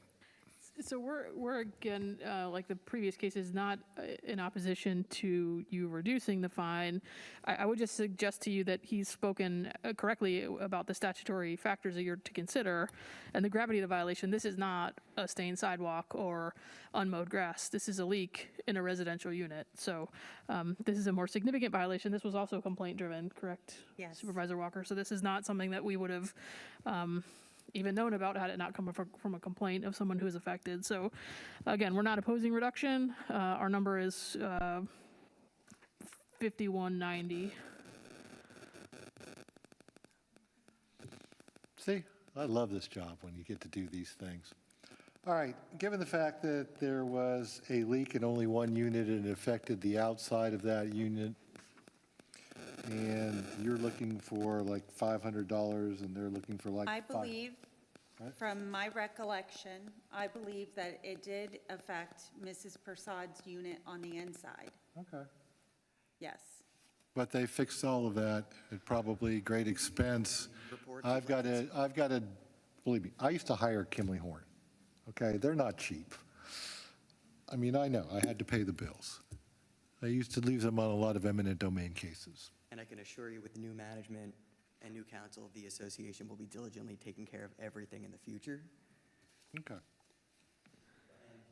So we're again, like the previous cases, not in opposition to you reducing the fine. I would just suggest to you that he's spoken correctly about the statutory factors that you're to consider and the gravity of the violation. This is not a stained sidewalk or unmowed grass. This is a leak in a residential unit. So this is a more significant violation. This was also complaint driven, correct? Yes. Supervisor Walker. So this is not something that we would have even known about had it not come from a complaint of someone who is affected. So again, we're not opposing reduction. Our number is 5190. See, I love this job when you get to do these things. All right, given the fact that there was a leak in only one unit and it affected the outside of that unit, and you're looking for like $500 and they're looking for like I five. believe, Right. from my recollection, I believe that it did affect Mrs. Persaud's unit on the inside. Okay. Yes. But they fixed all of that at probably great expense. Report I've got to, believe me, I used to hire Kimley Horn. Okay, they're not cheap. I mean, I know, I had to pay the bills. I used to leave them on a lot of eminent domain cases. And I can assure you, with new management and new counsel, the association will be diligently taking care of everything in the future. Okay.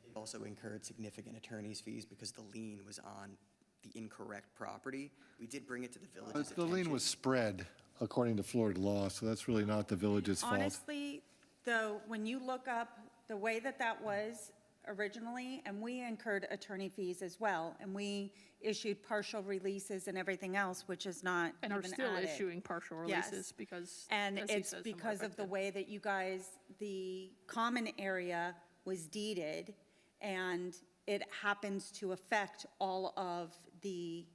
They've also incurred significant attorney's fees because the lien was on the incorrect property. We did bring it to the village's But attention. the lien was spread according to Florida law, so that's really not the village's fault. Honestly, though, when you look up the way that that was originally, and we incurred attorney fees as well, and we issued partial releases and everything else, which is not And are even still added. issuing partial Yes. releases because. And as he it's says, some are because of the affected. way that you guys, the common area was deeded, and it happens to affect all of the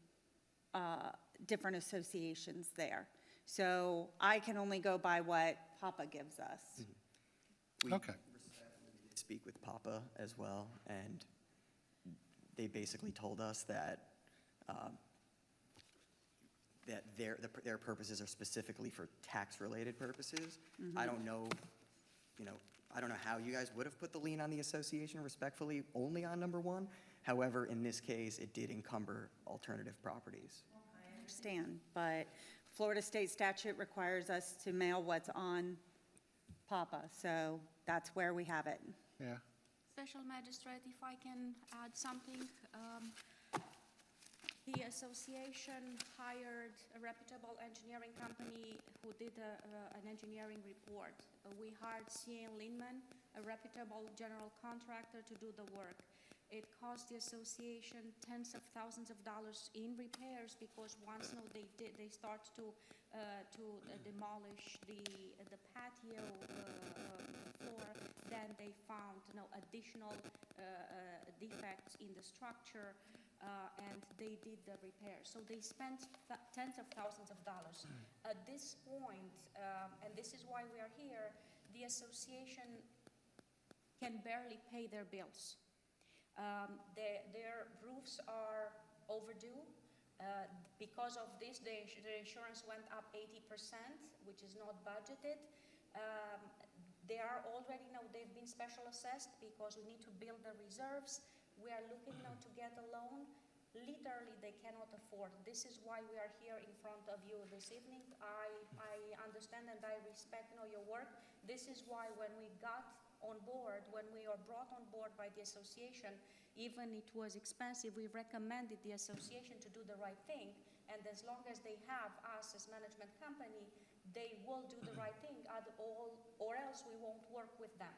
different associations there. So I can only go by what Papa gives us. We Okay. speak with Papa as well, and they basically told us that their purposes are specifically for tax-related purposes. I don't know, I don't know how you guys would have put the lien on the association respectfully, only on number 1. However, in this case, it did encumber alternative properties. I understand, but Florida state statute requires us to mail what's on Papa, so that's where we have it. Yeah. Special Magistrate, if I can add something. The association hired a reputable engineering company who did an engineering report. We hired C.N. Lindman, a reputable general contractor, to do the work. It cost the association tens of thousands of dollars in repairs because once they start to demolish the patio floor, then they found additional defects in the structure, and they did the repair. So they spent tens of thousands of dollars. At this point, and this is why we are here, the association can barely pay their bills. Their roofs are overdue. Because of this, the insurance went up 80%, which is not budgeted. They are already they've been special assessed because we need to build the reserves. We are looking now to get a loan. Literally, they cannot afford. This is why we are here in front of you this evening. I understand and I respect your work. This is why when we got on board, when we are brought on board by the association, even it was expensive, we recommended the association to do the right thing, and as long as they have us as management company, they will do the right thing, or else we won't work with them.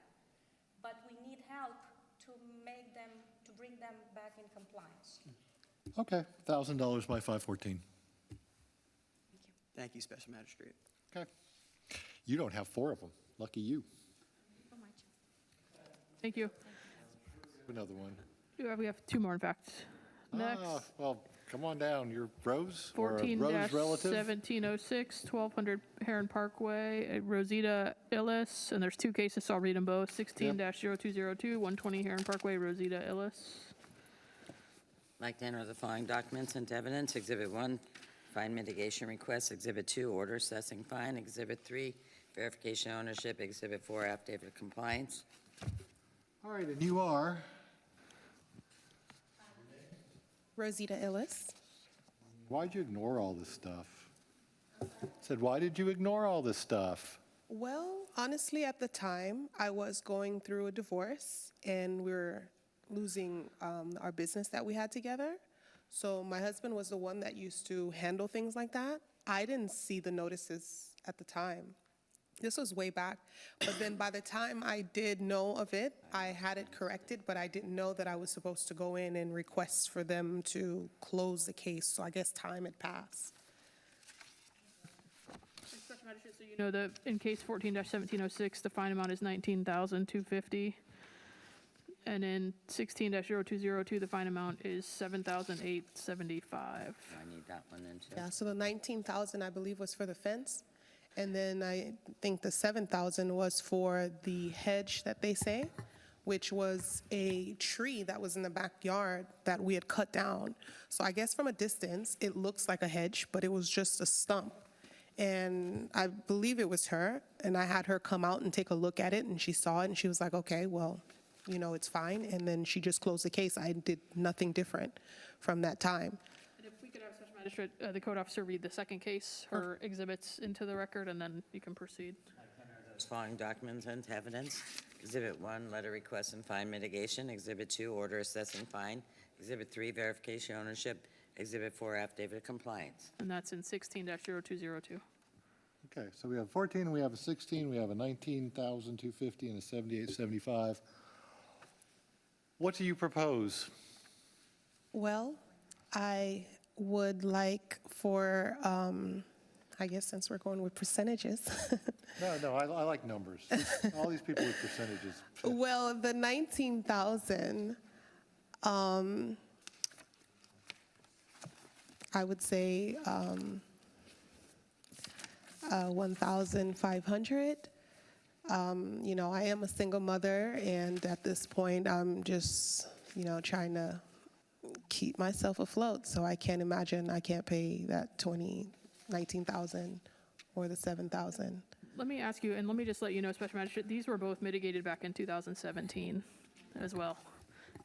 But we need help to make them, to bring them back in compliance. Okay, $1,000 by 514. Thank you, Special Magistrate. Okay. You don't have 4 of them. Lucky you. Thank you. Another one. We have 2 more, in fact. Next. Well, come on down. You're Rose? Or a Rose relative? 14-1706, 1200 Heron Parkway, Rosita Illis, and there's 2 cases, so I'll read them both. 16-0202, 120 Heron Parkway, Rosita Illis. I'd like to enter the following documents into evidence. Exhibit 1, fine mitigation request. Exhibit 2, order assessing fine. Exhibit 3, verification ownership. Exhibit 4, affidavit of compliance. All right, and you are? Rosita Illis. Why'd you ignore all this stuff? Said, why did you ignore all this stuff? Well, honestly, at the time, I was going through a divorce, and we were losing our business that we had together. So my husband was the one that used to handle things like that. I didn't see the notices at the time. This was way back. But then by the time I did know of it, I had it corrected, but I didn't know that I was supposed to go in and request for them to close the case. So I guess time had passed. Special Magistrate, so you know that in case 14-1706, the fine amount is $19,250. And in 16-0202, the fine amount is $7,875. I need that one then, too. Yeah, so the 19,000, I believe, was for the fence. And then I think the 7,000 was for the hedge that they say, which was a tree that was in the backyard that we had cut down. So I guess from a distance, it looks like a hedge, but it was just a stump. And I believe it was her, and I had her come out and take a look at it, and she saw it, and she was like, okay, well, you know, it's fine. And then she just closed the case. I did nothing different from that time. And if we could have Special Magistrate, the code officer read the second case, her exhibits into the record, and then you can proceed. Those following documents into evidence. Exhibit 1, letter request and fine mitigation. Exhibit 2, order assessing fine. Exhibit 3, verification ownership. Exhibit 4, affidavit of compliance. And that's in 16-0202. Okay, so we have 14, we have a 16, we have a 19,250 and a 7875. What do you propose? Well, I would like for, I guess since we're going with percentages. No, I like numbers. All these people with percentages. Well, the 19,000, I would say 1,500. You know, I am a single mother, and at this point, I'm just, you know, trying to keep myself afloat. So I can't imagine I can't pay that 19,000 or the 7,000. Let me ask you, and let me just let you know, Special Magistrate, these were both mitigated back in 2017 as well.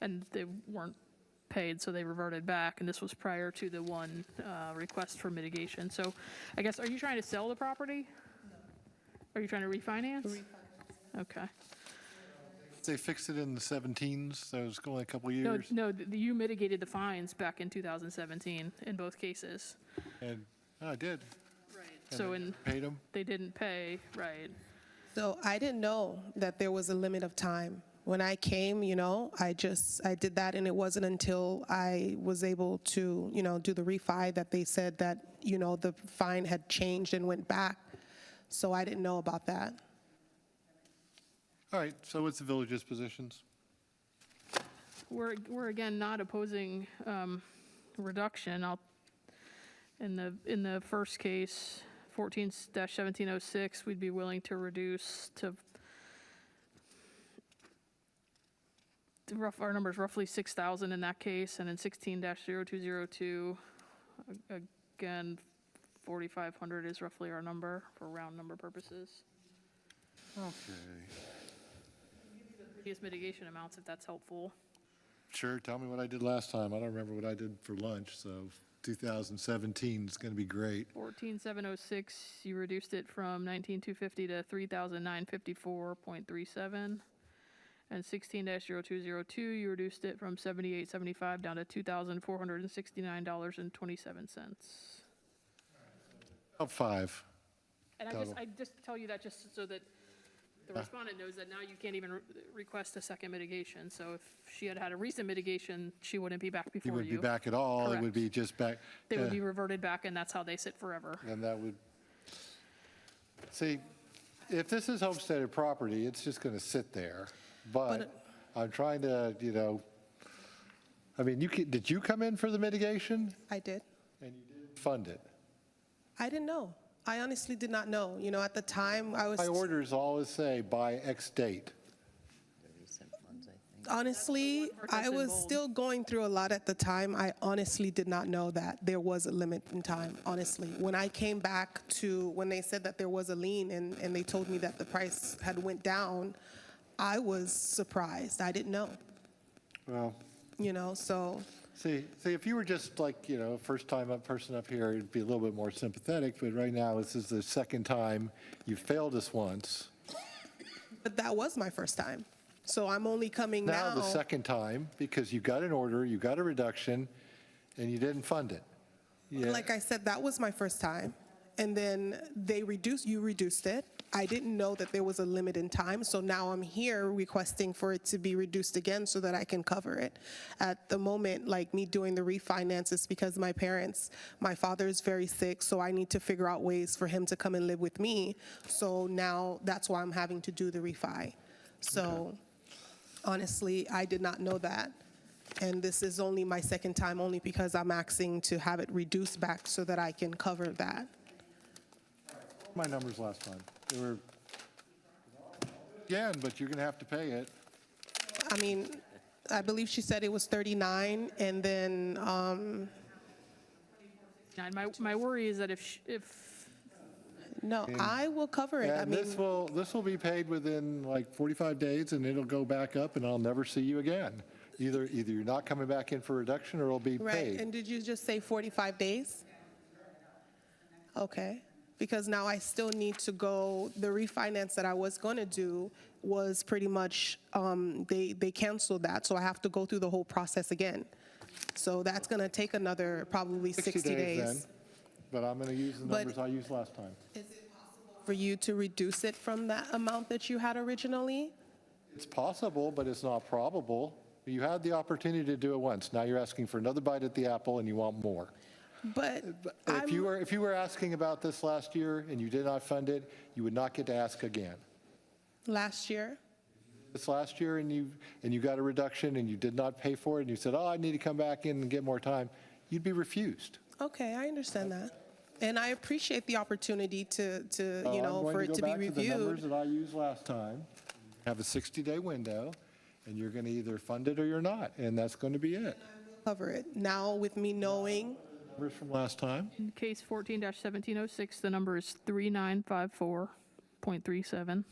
And they weren't paid, so they reverted back, and this was prior to the one request for mitigation. So I guess, are you trying to sell the property? No. Are you trying to refinance? Okay. They fixed it in the 17s, so it was only a couple years. No, you mitigated the fines back in 2017 in both cases. And I did. Right. And So they paid them? they didn't pay, right. So I didn't know that there was a limit of time. When I came, you know, I did that, and it wasn't until I was able to, you know, do the refi that they said that, you know, the fine had changed and went back. So I didn't know about that. All right, so what's the village's positions? We're again not opposing reduction. In the first case, 14-1706, we'd be willing to reduce to our number's roughly 6,000 in that case, and in 16-0202, again, 4,500 is roughly our number for round number purposes. Okay. Previous mitigation amounts, if that's helpful. Sure, tell me what I did last time. I don't remember what I did for lunch, so 2017 is going to be great. 14-706, you reduced it from 19,250 to 3,954.37. And 16-0202, you reduced it from $78.75 down to $2,469.27. About 5. And Total. I just tell you that just so that the respondent knows that now you can't even request a second mitigation. So if she had had a recent mitigation, she wouldn't be back It before you. wouldn't be back at all. It would Correct. be just back. They would yeah. be reverted back, and that's how they sit forever. And that would, see, if this is homesteaded property, it's just going to sit there. But I'm trying to, I mean, did you come in for the mitigation? I did. And you didn't fund it? I didn't know. I honestly did not know. At the time, I was... My orders always say by X date. Honestly, I was still going through a lot at the time. I honestly did not know that there was a limit in time, honestly. When I came back when they said that there was a lien and they told me that the price had went down, I was surprised. I didn't know. Well, so... See, if you were just like, first-time person up here, it'd be a little bit more sympathetic, but right now, this is the second time you failed us once. But that was my first time. So I'm only coming now. Now the second time, because you got an order, you got a reduction, and you didn't fund it. Yeah. Like I said, that was my first time. And then you reduced it. I didn't know that there was a limit in time, so now I'm here requesting for it to be reduced again so that I can cover it. At the moment, like me doing the refinance is because my father is very sick, so I need to figure out ways for him to come and live with me. So now that's why I'm having to do the refi. So honestly, I did not know that. And this is only my second time, only because I'm asking to have it reduced back so that I can cover that. My numbers last time. They were, again, but you're going to have to pay it. I mean, I believe she said it was 39, and then, My worry is that if no, I will cover it. And this will be paid within like 45 days, and it'll go back up, and I'll never see you again. Either you're not coming back in for reduction, or it'll be right, paid. and did you just say 45 days? Okay. Because now I still need to go, the refinance that I was going to do was pretty much, they canceled that, so I have to go through the whole process again. So that's going to take another probably 60 days. Then, but I'm going to use the numbers I used last time. Is it possible for you to reduce it from that amount that you had originally? It's possible, but it's not probable. You had the opportunity to do it once. Now you're asking for another bite at the apple, and you want more. But if you were asking about this last year and you did not fund it, you would not get to ask again. Last year? This last year and you got a reduction and you did not pay for it and you said, I need to come back in and get more time, you'd be refused. Okay, I understand that. And I appreciate the opportunity to for it to be I'm going to go back to the numbers reviewed. that I used last time. Have a 60-day window, and you're going to either fund it or you're not, and that's going to be it. Cover it. Now with me knowing. Numbers from last time. in case 14-1706, the number is 3954.37.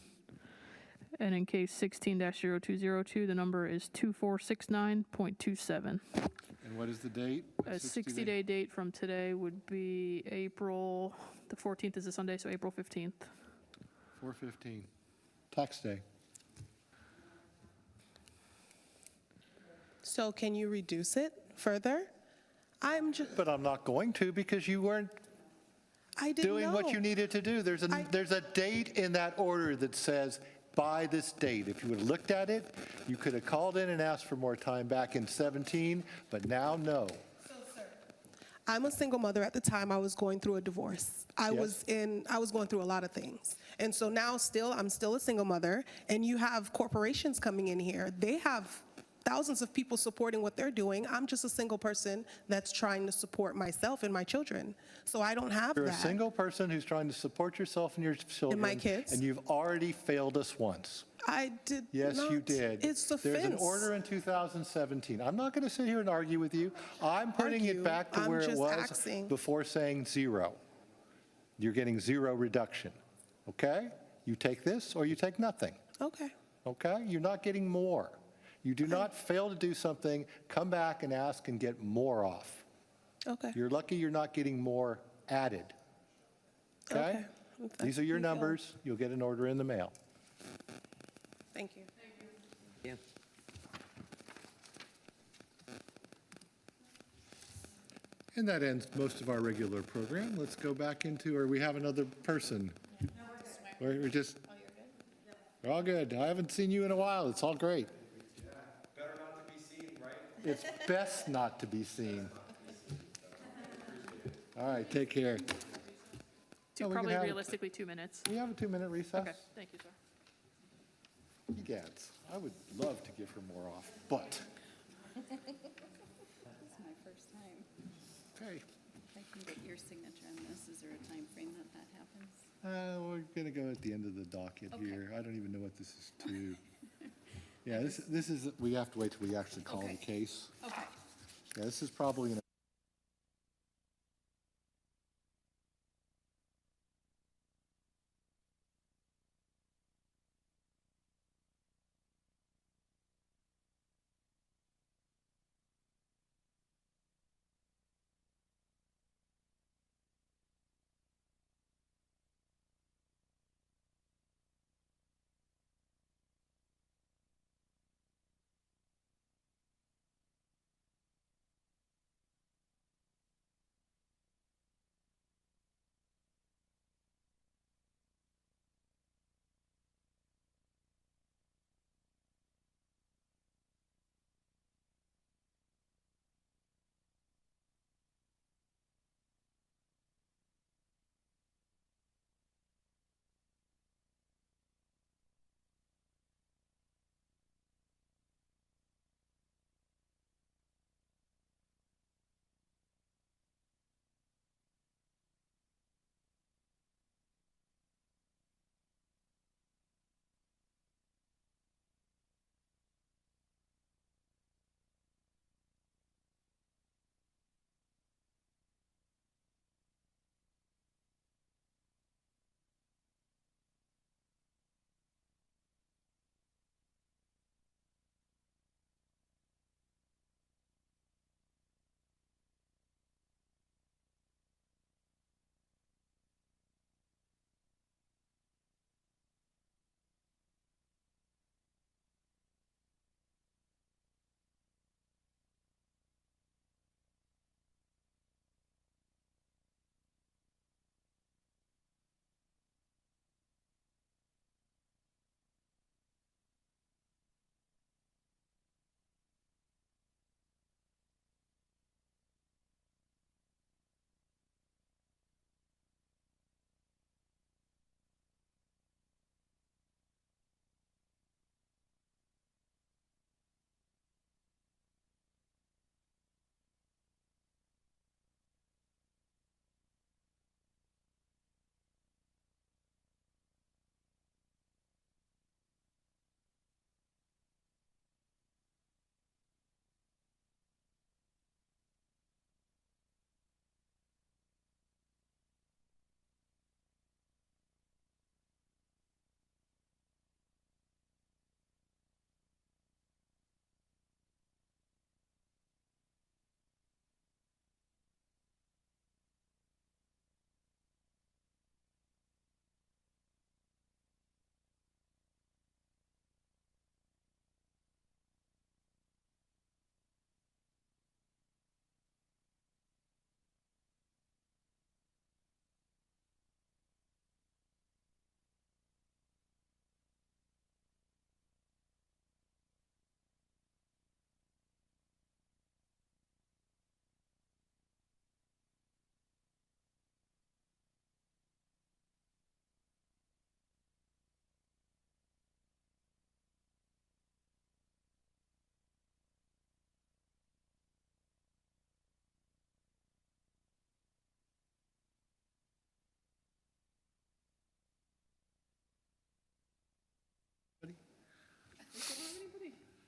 And in case 16-0202, the number is 2469.27. And what is the date? A 60-day date from today would be April, the 14th is a Sunday, so April 15th. 4/15, tax day. So can you reduce it further? But I'm not going to, because you weren't I didn't doing know. what you needed to do. There's a date in that order that says by this date. If you would have looked at it, you could have called in and asked for more time back in 17, but now, no. I'm a single mother. At the time, I was going through a divorce. I was going through a lot of things. And so now I'm still a single mother, and you have corporations coming in here. They have thousands of people supporting what they're doing. I'm just a single person that's trying to support myself and my children. So I don't have You're that. a single person who's trying to support yourself and your children. And my kids. And you've already failed us once. I did Yes, not. you did. It's the There's an fence. order in 2017. I'm not going to sit here and argue with you. I'm putting it back to I'm where it just was asking. before saying zero. You're getting zero reduction, okay? You take this or you take nothing, Okay. okay? You're not getting more. You do not fail to do something, come back and ask and get more off. Okay. You're lucky you're not getting more added, okay? These are your numbers. You'll get an order in the mail. Thank you. Yeah. And that ends most of our regular program. Let's go back into, or we have another person? We're just, we're all good. I haven't seen you in a while. It's all great. Better not to be seen, right? It's best not to be seen. All right, take care. No, we can Probably have- realistically 2 minutes. We have a 2-minute recess? Okay, thank you, sir. Egads, I would love to give her more off, but, This is my first time. okay. If I can get your signature on this, is there a time frame that that happens? We're going to go at the end of the docket Okay. here. I don't even know what this is to. Yeah, this is, we have to wait till we actually call the Okay. case. Okay. Yeah, this is probably an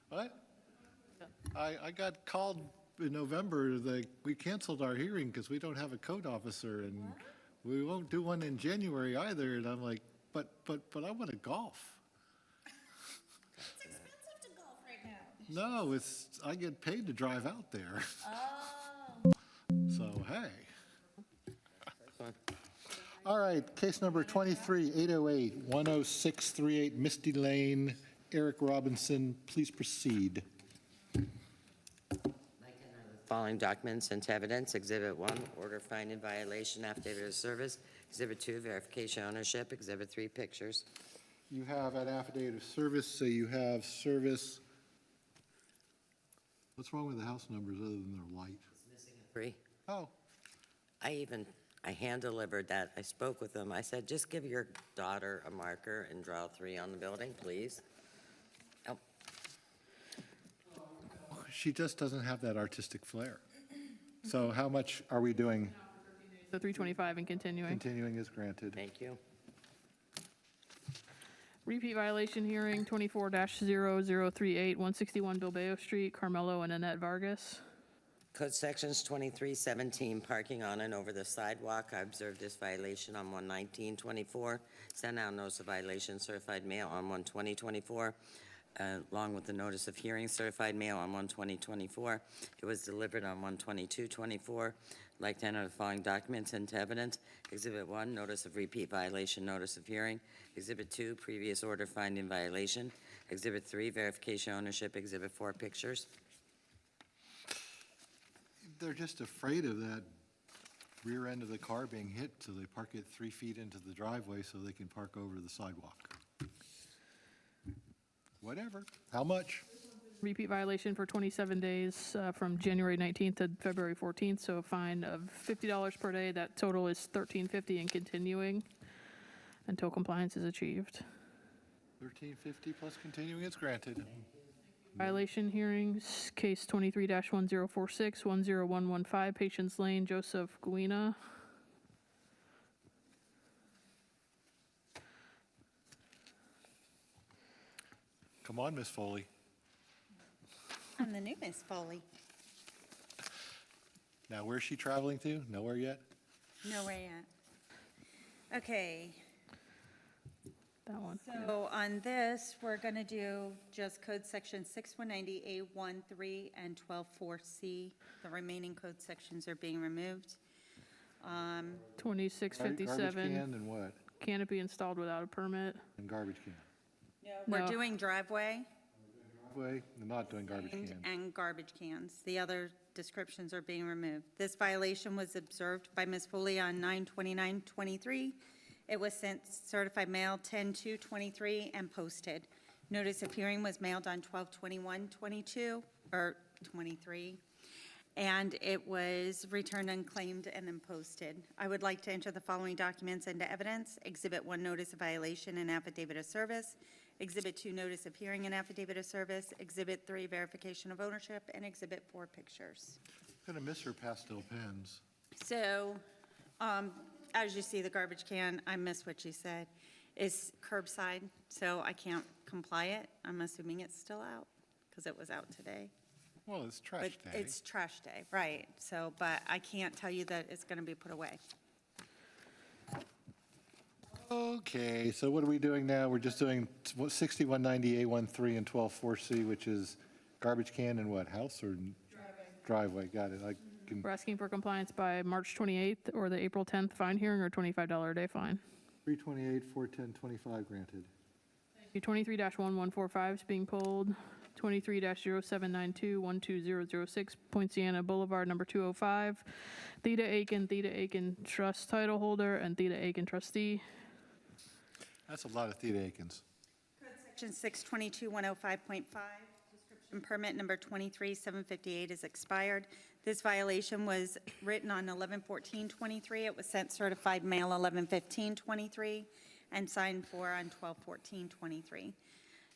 What? I got called in November, we canceled our hearing because we don't have a code officer, and we won't do one in January either, and I'm like, but I want to golf. It's expensive to golf right now. No, I get paid to drive out there, Oh. so hey. All right, case number 23-808, 10638 Misty Lane, Eric Robinson, please proceed. following documents into evidence. Exhibit 1, order finding violation, affidavit of service. Exhibit 2, verification ownership. Exhibit 3, pictures. You have an affidavit of service, so you have service. What's wrong with the house numbers other than they're light? 3. Oh, I hand-delivered that. I spoke with them. I said, just give your daughter a marker and draw 3 on the building, please. Oh, she just doesn't have that artistic flair. So how much are we doing? So 325 and continuing. Continuing is granted. thank you. Repeat violation hearing, 24-0038, 161 Bilbao Street, Carmelo and Annette Vargas. Code Sections 2317, parking on and over the sidewalk. I observed this violation on 1/19/24. Sent out notice of violation, certified mail on 1/20/24, along with the notice of hearing, certified mail on 1/20/24. It was delivered on 1/22/24. I'd like to enter the following documents into evidence. Exhibit 1, notice of repeat violation, notice of hearing. Exhibit 2, previous order finding violation. Exhibit 3, verification ownership. Exhibit 4, pictures. They're just afraid of that rear end of the car being hit, so they park it 3 feet into the driveway so they can park over the sidewalk. Whatever. How much? Repeat violation for 27 days from January 19th to February 14th, so a fine of $50 per day. That total is $13.50 and continuing until compliance is achieved. $13.50 plus continuing is granted. Violation hearings, case 23-1046, 10115 Patience Lane, Joseph Guina. Come on, Miss Foley. I'm the new Miss Foley. Now, where's she traveling to? Nowhere yet? Nowhere yet. Okay, That one. so on this, we're going to do just code section 6190A13 and 124C. The remaining code sections are being removed. 2657. Garbage can and what? Canopy installed without a permit. And garbage can. We're No. doing driveway Driveway, they're not doing garbage can. and garbage cans. The other descriptions are being removed. This violation was observed by Ms. Foley on 9/29/23. It was sent certified mail 10/2/23 and posted. Notice of hearing was mailed on 12/21/22, or 23, and it was returned unclaimed and then posted. I would like to enter the following documents into evidence. Exhibit 1, notice of violation and affidavit of service. Exhibit 2, notice of hearing and affidavit of service. Exhibit 3, verification of ownership. And Exhibit 4, pictures. I'm gonna miss her pastel pens. So, as you see, the garbage can, I missed what you said, is curbside, so I can't comply it. I'm assuming it's still out, because it was out today. Well, it's trash But day. it's trash day, right, so, but I can't tell you that it's gonna be put away. Okay, so what are we doing now? We're just doing 6190A13 and 124C, which is garbage can and what, house or? Driveway, got it. I can, We're asking for compliance by March 28th or the April 10th fine hearing or $25 a day fine. 328, 410, 25 granted. 23-1145 is being pulled. 23-0792, 12006 Poinciana Boulevard, number 205. Theta Aiken Trust title holder and Theta Aiken trustee. That's a lot of Theta Aikens. Section 622-105.5, description permit number 23758 is expired. This violation was written on 11/14/23. It was sent certified mail 11/15/23 and signed for on 12/14/23.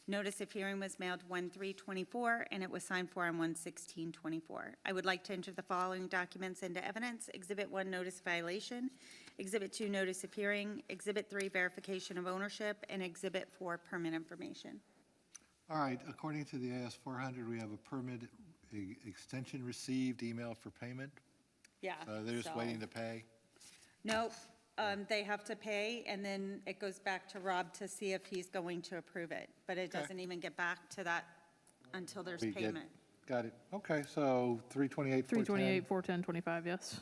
Notice of hearing was mailed 1/3/24 and it was signed for on 1/16/24. I would like to enter the following documents into evidence. Exhibit 1, notice violation. Exhibit 2, notice of hearing. Exhibit 3, verification of ownership. And Exhibit 4, permit information. All right, according to the AS 400, we have a permit extension received, email for payment. Yeah. They're just waiting to pay. Nope, they have to pay, and then it goes back to Rob to see if he's going to approve it. But it Okay. doesn't even get back to that until there's We get- payment. Got it. Okay, so 328, 328, 410, 25, yes.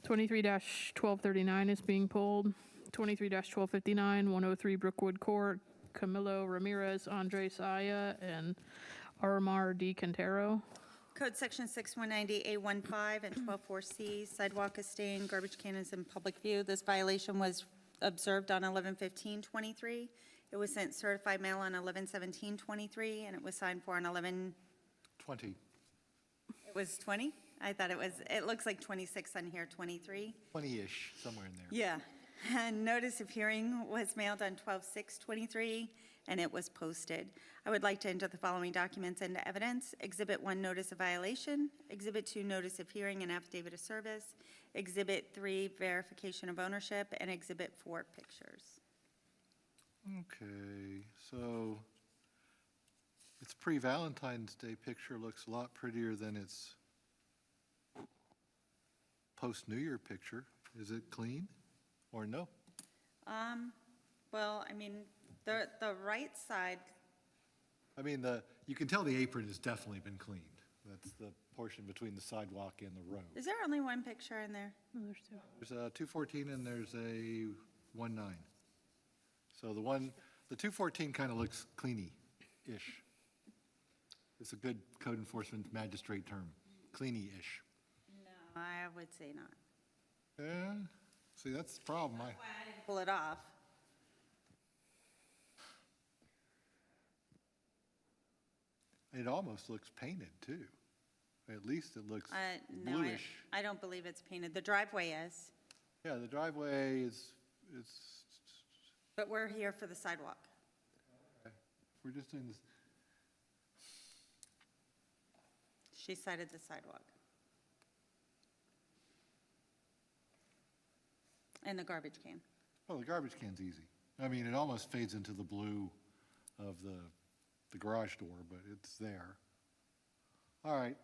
23-1239 is being pulled. 23-1259, 103 Brookwood Court, Camilo Ramirez, Andres Aya, and Aramar D. Quintero. Code Section 6190A15 and 124C, sidewalk is staying, garbage can is in public view. This violation was observed on 11/15/23. It was sent certified mail on 11/17/23, and it was signed for on 11, 20, it was 20? I thought it was, it looks like 26 on here, 23. 20-ish, somewhere in there. Yeah. And notice of hearing was mailed on 12/6/23, and it was posted. I would like to enter the following documents into evidence. Exhibit 1, notice of violation. Exhibit 2, notice of hearing and affidavit of service. Exhibit 3, verification of ownership. And Exhibit 4, pictures. Okay, so its pre-Valentine's Day picture looks a lot prettier than its post-New Year picture. Is it clean or no? Well, I mean, the right side, I mean, you can tell the apron has definitely been cleaned. That's the portion between the sidewalk and the road. is there only one picture in there? No, there's two. There's a 214 and there's a 19. So the 214 kind of looks cleany-ish. It's a good code enforcement magistrate term, cleany-ish. No, I would say not. Yeah, see, that's the problem. Why I didn't pull it off. It almost looks painted, too. At least it looks No, bluish. I don't believe it's painted. The driveway is, Yeah, the driveway is, but we're here for the sidewalk. we're just doing this, She cited the sidewalk. And the garbage can. well, the garbage can's easy. I mean, it almost fades into the blue of the garage door, but it's there. All right,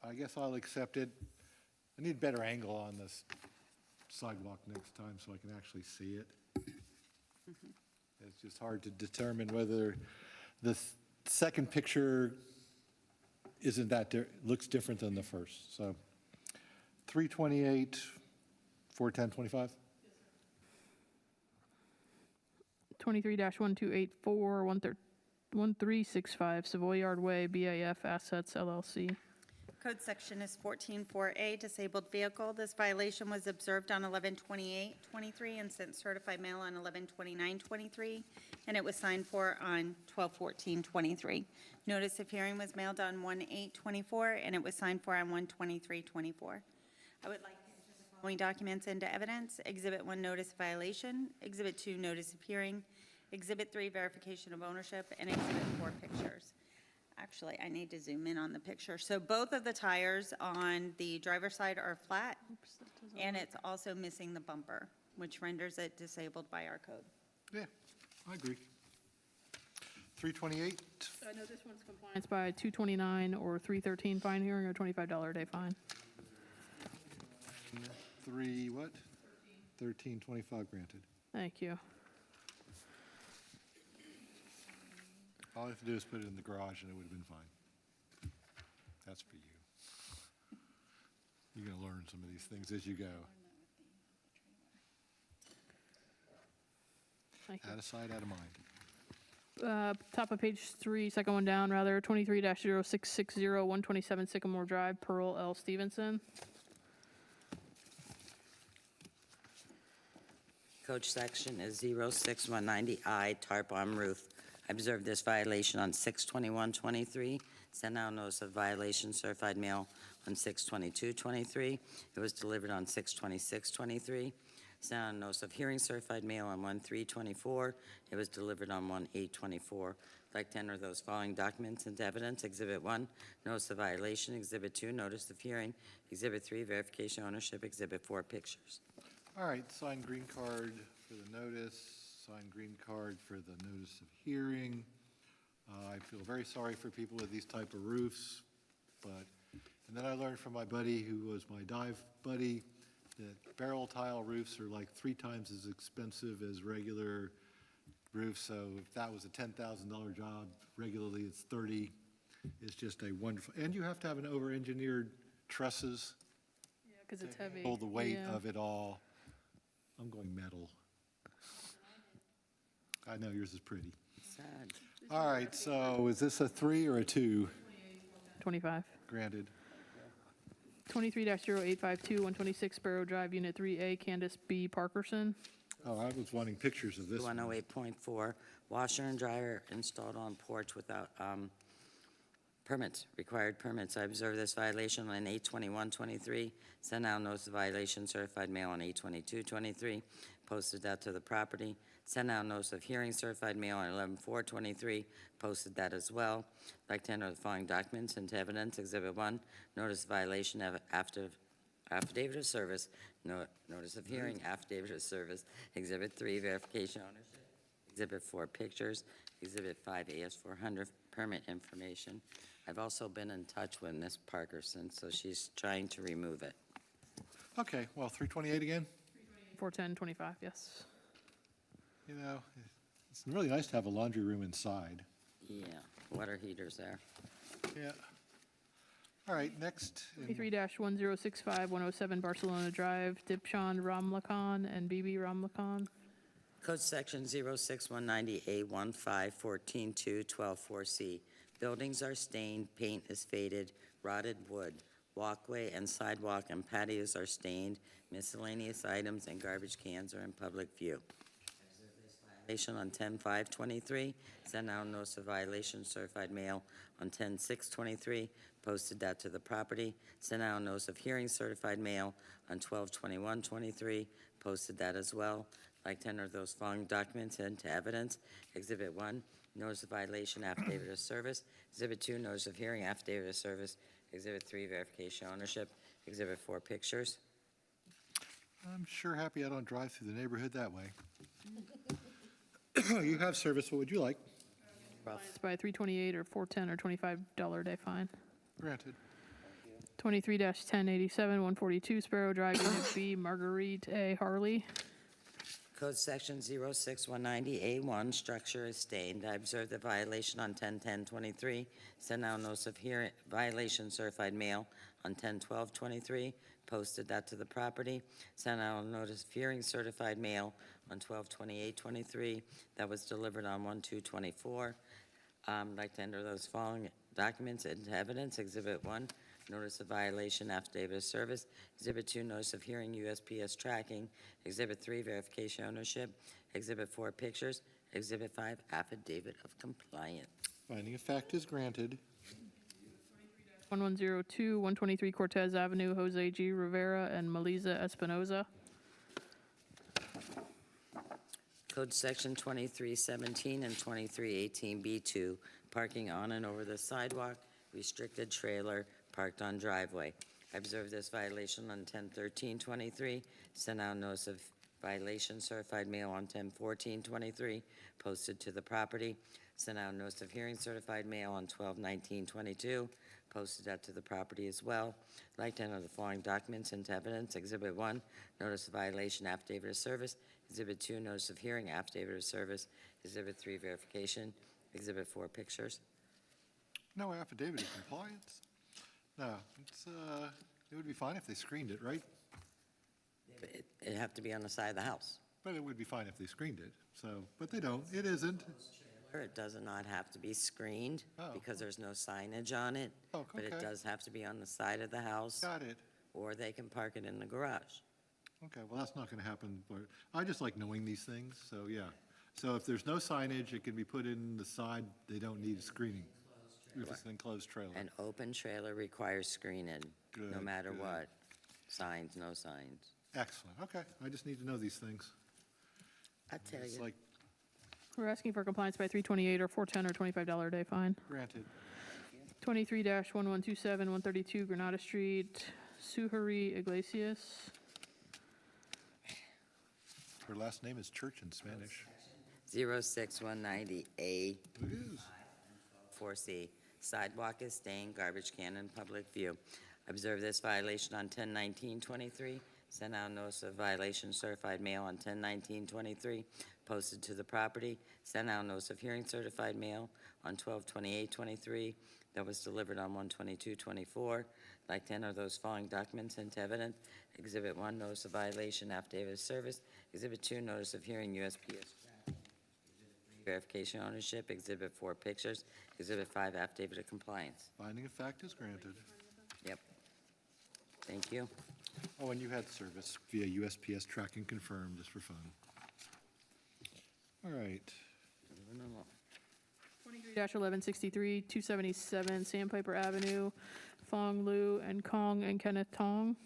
I guess I'll accept it. I need better angle on this sidewalk next time so I can actually see it. It's just hard to determine whether the second picture isn't that, looks different than the first, so. 328, 41025? 23-1284, 1365 Savoy Yard Way, BAF Assets LLC. Code section is 14-4A, disabled vehicle. This violation was observed on 11/28/23 and sent certified mail on 11/29/23, and it was signed for on 12/14/23. Notice of hearing was mailed on 1/8/24, and it was signed for on 1/23/24. I would like to enter the following documents into evidence. Exhibit 1, notice of violation. Exhibit 2, notice of hearing. Exhibit 3, verification of ownership. And Exhibit 4, pictures. Actually, I need to zoom in on the picture. So both of the tires on the driver's side are flat, and it's also missing the bumper, which renders it disabled by our code. Yeah, I agree. 328, I know this one's compliance by 229 or 313 fine hearing or $25 a day fine. 3 what? 1325 granted. Thank you. All I have to do is put it in the garage and it would have been fine. That's for you. You're going to learn some of these things as you go. Thank you. Out of sight, out of mind. Top of page 3, second one down, rather, 23-0660, 127 Sycamore Drive, Pearl L. Stevenson. Code section is 06190I, tarp on roof. I observed this violation on 6/21/23. Sent out notice of violation, certified mail on 6/22/23. It was delivered on 6/26/23. Sent out notice of hearing, certified mail on 1/3/24. It was delivered on 1/8/24. I'd like to enter those following documents into evidence. Exhibit 1, notice of violation. Exhibit 2, notice of hearing. Exhibit 3, verification of ownership. Exhibit 4, pictures. All right, signed green card for the notice, signed green card for the notice of hearing. I feel very sorry for people with these type of roofs, and then I learned from my buddy, who was my dive buddy, that barrel tile roofs are like 3 times as expensive as regular roofs, so if that was a $10,000 job, regularly it's 30. It's just a wonderful, and you have to have an over-engineered trusses. Yeah, because it's heavy. Hold the weight Yeah. of it all. I'm going metal. I know yours is pretty. Sad. All right, so is this a 3 or a 2? 25. Granted. 23-0852, 126 Sparrow Drive, Unit 3A, Candace B. Parkerson. Oh, I was wanting pictures of this one. 108.4, washer and dryer installed on porch without permits, required permits. I observed this violation on 8/21/23, sent out notice of violation, certified mail on 8/22/23, posted that to the property, sent out notice of hearing, certified mail on 11/4/23, posted that as well. I'd like to enter the following documents into evidence. Exhibit 1, notice of violation of affidavit of service, notice of hearing, affidavit of service. Exhibit 3, verification ownership. Exhibit 4, pictures. Exhibit 5, AS400, permit information. I've also been in touch with Ms. Parkerson, so she's trying to remove it. Okay, well, 328 again? 41025, yes. You know, it's really nice to have a laundry room inside. Yeah, water heaters there. Yeah. All right, next. 23-1065, 107 Barcelona Drive, Dipchand Ramlakan and BB Ramlakan. Code Section 061981514.2.12.4C. Buildings are stained, paint is faded, rotted wood. Walkway and sidewalk and patios are stained. Miscellaneous items and garbage cans are in public view. Violation on 10/5/23, sent out notice of violation, certified mail on 10/6/23, posted that to the property, sent out notice of hearing, certified mail on 12/21/23, posted that as well. I'd like to enter those following documents into evidence. Exhibit 1, notice of violation, affidavit of service. Exhibit 2, notice of hearing, affidavit of service. Exhibit 3, verification ownership. Exhibit 4, pictures. I'm sure happy I don't drive through the neighborhood that way. You have service, what would you like? It's by 328 or 410 or $25 a day fine. Granted. 23-1087, 142 Sparrow Drive, Unit B, Marguerite A. Harley. Code Section 06190A1, structure is stained. I observed the violation on 10/10/23, sent out notice of hearing, violation, certified mail on 10/12/23, posted that to the property, sent out a notice of hearing, certified mail on 12/28/23, that was delivered on 1/2/24. I'd like to enter those following documents into evidence. Exhibit 1, notice of violation, affidavit of service. Exhibit 2, notice of hearing, USPS tracking. Exhibit 3, verification ownership. Exhibit 4, pictures. Exhibit 5, affidavit of compliance. Finding of fact is granted. 1102, 123 Cortez Avenue, Jose G. Rivera and Melisa Espinoza. Code Section 2317 and 2318B2, parking on and over the sidewalk, restricted trailer, parked on driveway. I observed this violation on 10/13/23, sent out notice of violation, certified mail on 10/14/23, posted to the property, sent out notice of hearing, certified mail on 12/19/22, posted that to the property as well. I'd like to enter the following documents into evidence. Exhibit 1, notice of violation, affidavit of service. Exhibit 2, notice of hearing, affidavit of service. Exhibit 3, verification. Exhibit 4, pictures. No affidavit of compliance? No, it would be fine if they screened it, right? It'd have to be on the side of the house. But it would be fine if they screened it, so, but they don't, it isn't. It does not have to be screened Oh. because there's no signage on it. Oh, But it okay. does have to be on the side of the house. Got it. Or they can park it in the garage. Okay, well, that's not going to happen, but I just like knowing these things, so yeah. So if there's no signage, it can be put in the side, they don't need screening. If it's an enclosed trailer. An open trailer requires screening, no Good, matter good. what. Signs, no signs. Excellent, okay, I just need to know these things. I tell It's you. like We're asking for compliance by 328 or 410 or $25 a day fine. granted. 23-1127, 132 Granada Street, Suhari Iglesias. Her last name is Church in Spanish. 06190A It is. 4C. Sidewalk is stained, garbage can in public view. Observe this violation on 10/19/23. Sent out notice of violation, certified mail on 10/19/23. Posted to the property. Sent out notice of hearing, certified mail on 12/28/23. That was delivered on 1/22/24. I'd like to enter those following documents into evidence. Exhibit 1, notice of violation, affidavit of service. Exhibit 2, notice of hearing, USPS tracking. Exhibit 3, verification ownership. Exhibit 4, pictures. Exhibit 5, affidavit of compliance. Finding of fact is granted. Yep. Thank you. Oh, and you had service via USPS track and confirm, just for fun. All right. Moving along. 23-1163, 277 Sandpiper Avenue, Fong Lu and Kong and Kenneth Tong.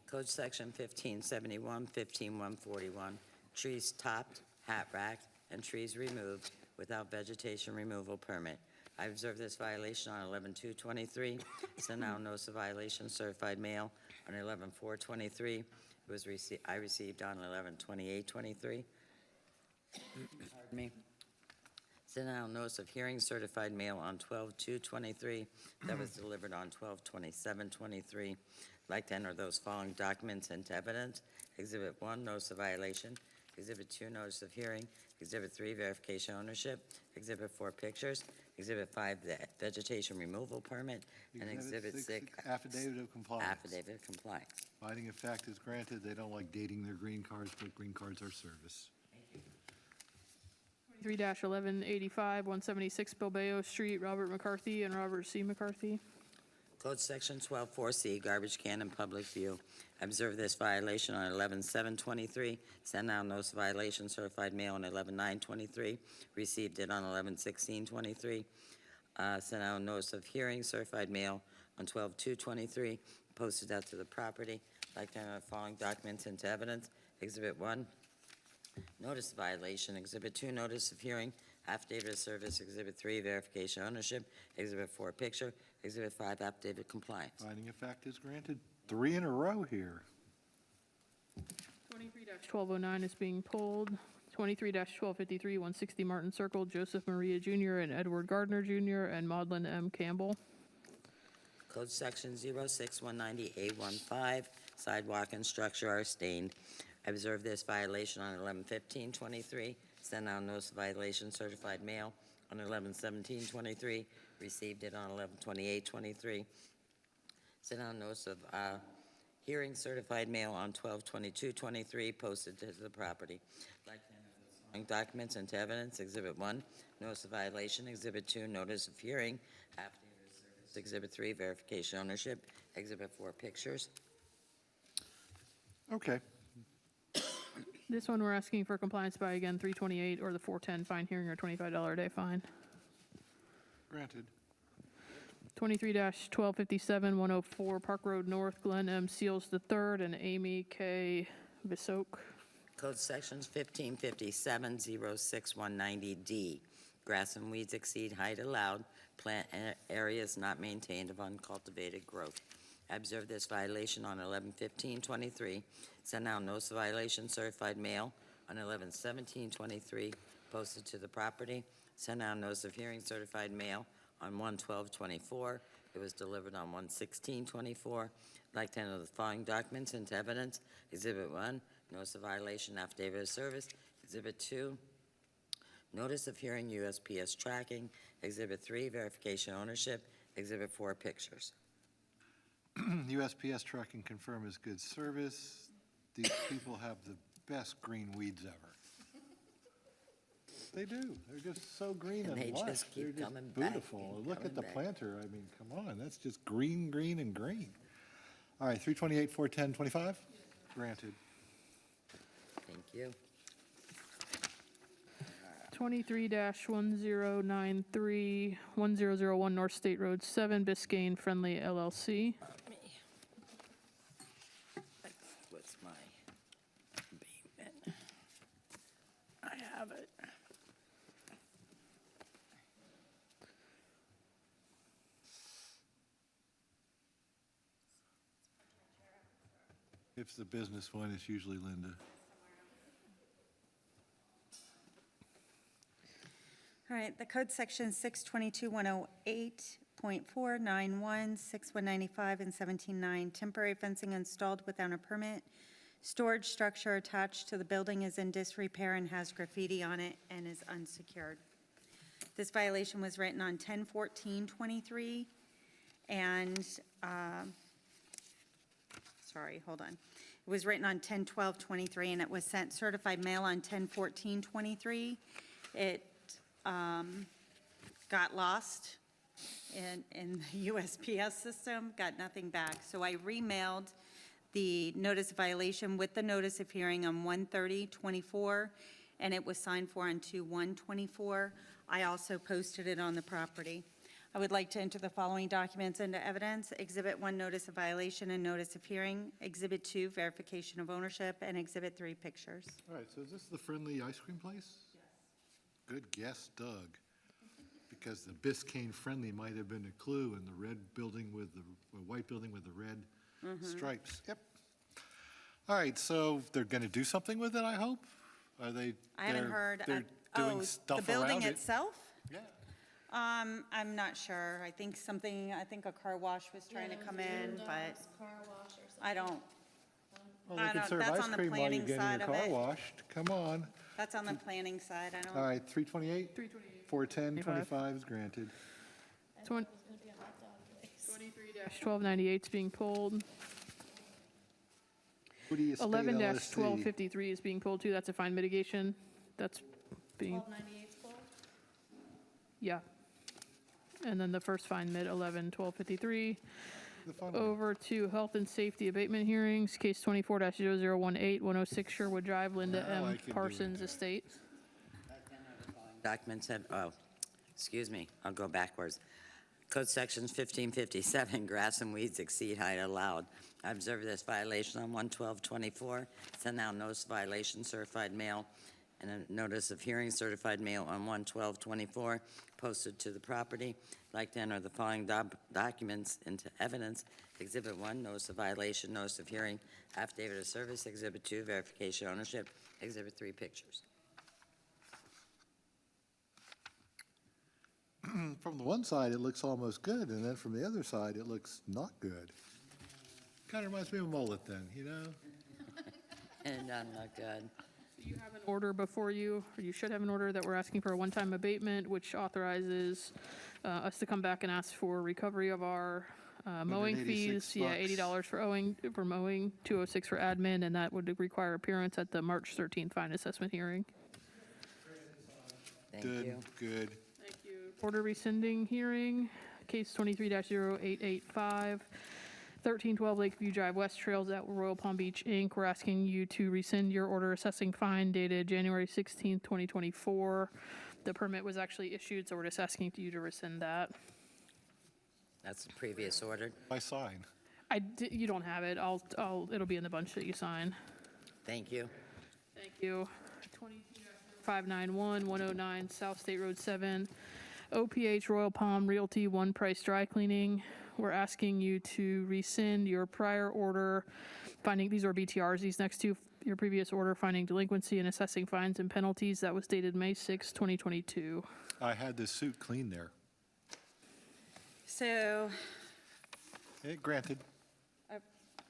Code Section 1571, 15141, trees topped, hat racked, and trees removed without vegetation removal permit. I observed this violation on 11/2/23, sent out notice of violation, certified mail on 11/4/23. I received on 11/28/23. Pardon me. Sent out notice of hearing, certified mail on 12/2/23. That was delivered on 12/27/23. Like to enter those following documents into evidence. Exhibit 1, notice of violation. Exhibit 2, notice of hearing. Exhibit 3, verification ownership. Exhibit 4, pictures. Exhibit 5, the vegetation removal permit. And Exhibit 6, affidavit of compliance. affidavit of compliance. Finding of fact is granted. They don't like dating their green cards, but green cards are service. 23-1185, 176 Bilbao Street, Robert McCarthy and Robert C. McCarthy. Code Section 124C, garbage can in public view. Observe this violation on 11/7/23. Send out notice of violation, certified mail on 11/9/23. Received it on 11/16/23. Sent out notice of hearing, certified mail on 12/2/23. Posted out to the property. Like to enter the following documents into evidence. Exhibit 1, notice of violation. Exhibit 2, notice of hearing. Affidavit of service. Exhibit 3, verification ownership. Exhibit 4, picture. Exhibit 5, affidavit of compliance. Finding of fact is granted. 3 in a row here. 23-1209 is being pulled. 23-1253, 160 Martin Circle, Joseph Maria Jr. and Edward Gardner Jr. and Maudlin M. Campbell. Code Section 06190A15, sidewalk and structure are stained. I observed this violation on 11/15/23. Sent out notice of violation, certified mail on 11/17/23. Received it on 11/28/23. Sent out notice of hearing, certified mail on 12/22/23. Posted to the property. Like to enter the following documents into evidence. Exhibit 1, notice of violation. Exhibit 2, notice of hearing. Affidavit of service. Exhibit 3, verification ownership. Exhibit 4, pictures. Okay. This one we're asking for compliance by, again, 328 or the 410 fine hearing or $25 a day fine. Granted. 23-1257, 104 Park Road North, Glenn M. Seals III and Amy K. Visok. Code Sections 1557, 06190D. Grass and weeds exceed height allowed. Plant areas not maintained of uncultivated growth. I observed this violation on 11/15/23. Sent out notice of violation, certified mail on 11/17/23. Posted to the property. Sent out notice of hearing, certified mail on 1/12/24. It was delivered on 1/16/24. I'd like to enter the following documents into evidence. Exhibit 1, notice of violation, affidavit of service. Exhibit 2, notice of hearing, USPS tracking. Exhibit 3, verification ownership. Exhibit 4, pictures. USPS track and confirm is good service. These people have the best green weeds ever. They do. They're just so green And and they lush. just keep They're coming just back beautiful. and Look at coming the back. planter. I mean, come on, that's just green, green, and green. All right, 328, 410, 25? Granted. Thank you. 23-1093, 1001 North State Road 7, Biscayne Friendly LLC. What's my abatement? I have it. If it's the business one, it's usually Linda. All right, the code section 622-108.491, 6195, and 179, temporary fencing installed without a permit. Storage structure attached to the building is in disrepair and has graffiti on it and is unsecured. This violation was written on 10/14/23, and, sorry, hold on. It was written on 10/12/23, and it was sent certified mail on 10/14/23. It got lost in the USPS system, got nothing back. So I remailed the notice of violation with the notice of hearing on 1/30/24, and it was signed for on 2/1/24. I also posted it on the property. I would like to enter the following documents into evidence. Exhibit 1, notice of violation and notice of hearing. Exhibit 2, verification of ownership, and Exhibit 3, pictures. All right, so is this the Friendly Ice Cream Place? Yes. Good guess, Doug. Because the Biscayne Friendly might have been a clue in the red building with the white building with the red stripes. Yep. All right, so they're going to do something with it, I hope? Are they? I haven't heard. They're doing stuff the building around it? itself? Yeah. I'm not sure. I think a car wash was trying to come in, but Car wash or something. I don't, Well, they I can don't- serve that's ice on the cream while you're planning getting side your of car it. washed. Come on. that's on the planning side. I don't. All right, 328? 328. 410-25 is granted. I thought it was gonna be a hot dog place. 23-1298 is being pulled. Woody Estate LLC. 11-1253 is being pulled too. That's a fine mitigation. That's being, 1298 's full. yeah. And then the first fine mid, 11-1253. The fun one. Over to health and safety abatement hearings, case 24-0018, 106 Sherwood Drive, Linda Now I M. can do Parsons it. Estate. Documents had, excuse me, I'll go backwards. Code sections 1557, grass and weeds exceed height allowed. I observed this violation on 1/12/24, sent out notice of violation, certified mail, and a notice of hearing, certified mail on 1/12/24, posted to the property. I'd like to enter the following documents into evidence. Exhibit 1, notice of violation, notice of hearing, affidavit of service. Exhibit 2, verification of ownership. Exhibit 3, pictures. From the one side, it looks almost good, and then from the other side, it looks not good. Kind of reminds me of a mullet then, you know? And doesn't look good. You have an order before you, or you should have an order that we're asking for a one-time abatement, which authorizes us to come back and ask for recovery of our mowing fees. Yeah, $80 for mowing, $206 for admin, and that would require appearance at the March 13th fine assessment hearing. Thank you. Good. Thank you. Order rescinding hearing, case 23-0885, 1312 Lakeview Drive West Trails at Royal Palm Beach, Inc. We're asking you to rescind your order assessing fine dated January 16th, 2024. The permit was actually issued, so we're just asking you to rescind that. That's the previous order. I sign. You don't have it. It'll be in the bunch that you sign. Thank you. Thank you. 591, 109 South State Road 7, OPH Royal Palm Realty, One Price Dry Cleaning. We're asking you to rescind your prior order finding, these are BTRs, these next two, your previous order finding delinquency and assessing fines and penalties. That was dated May 6, 2022. I had this suit cleaned there. So, Granted.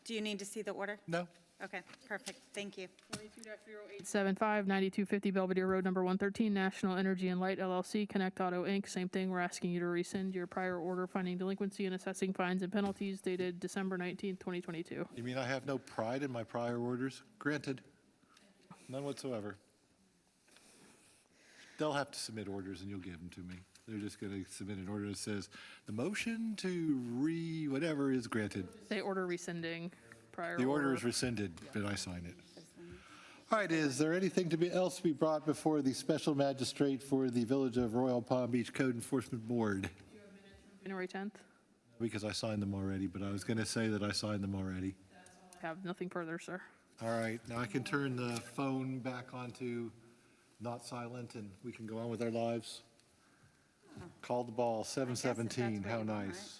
do you need to see the order? No. Okay, perfect. Thank you. 22-0875, 9250 Belvedere Road, number 113, National Energy and Light LLC, Connect Auto Inc. Same thing. We're asking you to rescind your prior order finding delinquency and assessing fines and penalties dated December 19, 2022. You mean I have no pride in my prior orders? Granted. None whatsoever. They'll have to submit orders and you'll give them to me. They're just going to submit an order that says, the motion to whatever is granted. They order rescinding prior The order is rescinded, but I sign it. All right, is there anything else to be brought before the special magistrate for the Village of Royal Palm Beach Code Enforcement Board? January 10th. Because I signed them already, but I was going to say that I signed them already. Have nothing further, sir. All right, now I can turn the phone back onto not silent and we can go on with our lives. Call the ball, 7:17, how nice.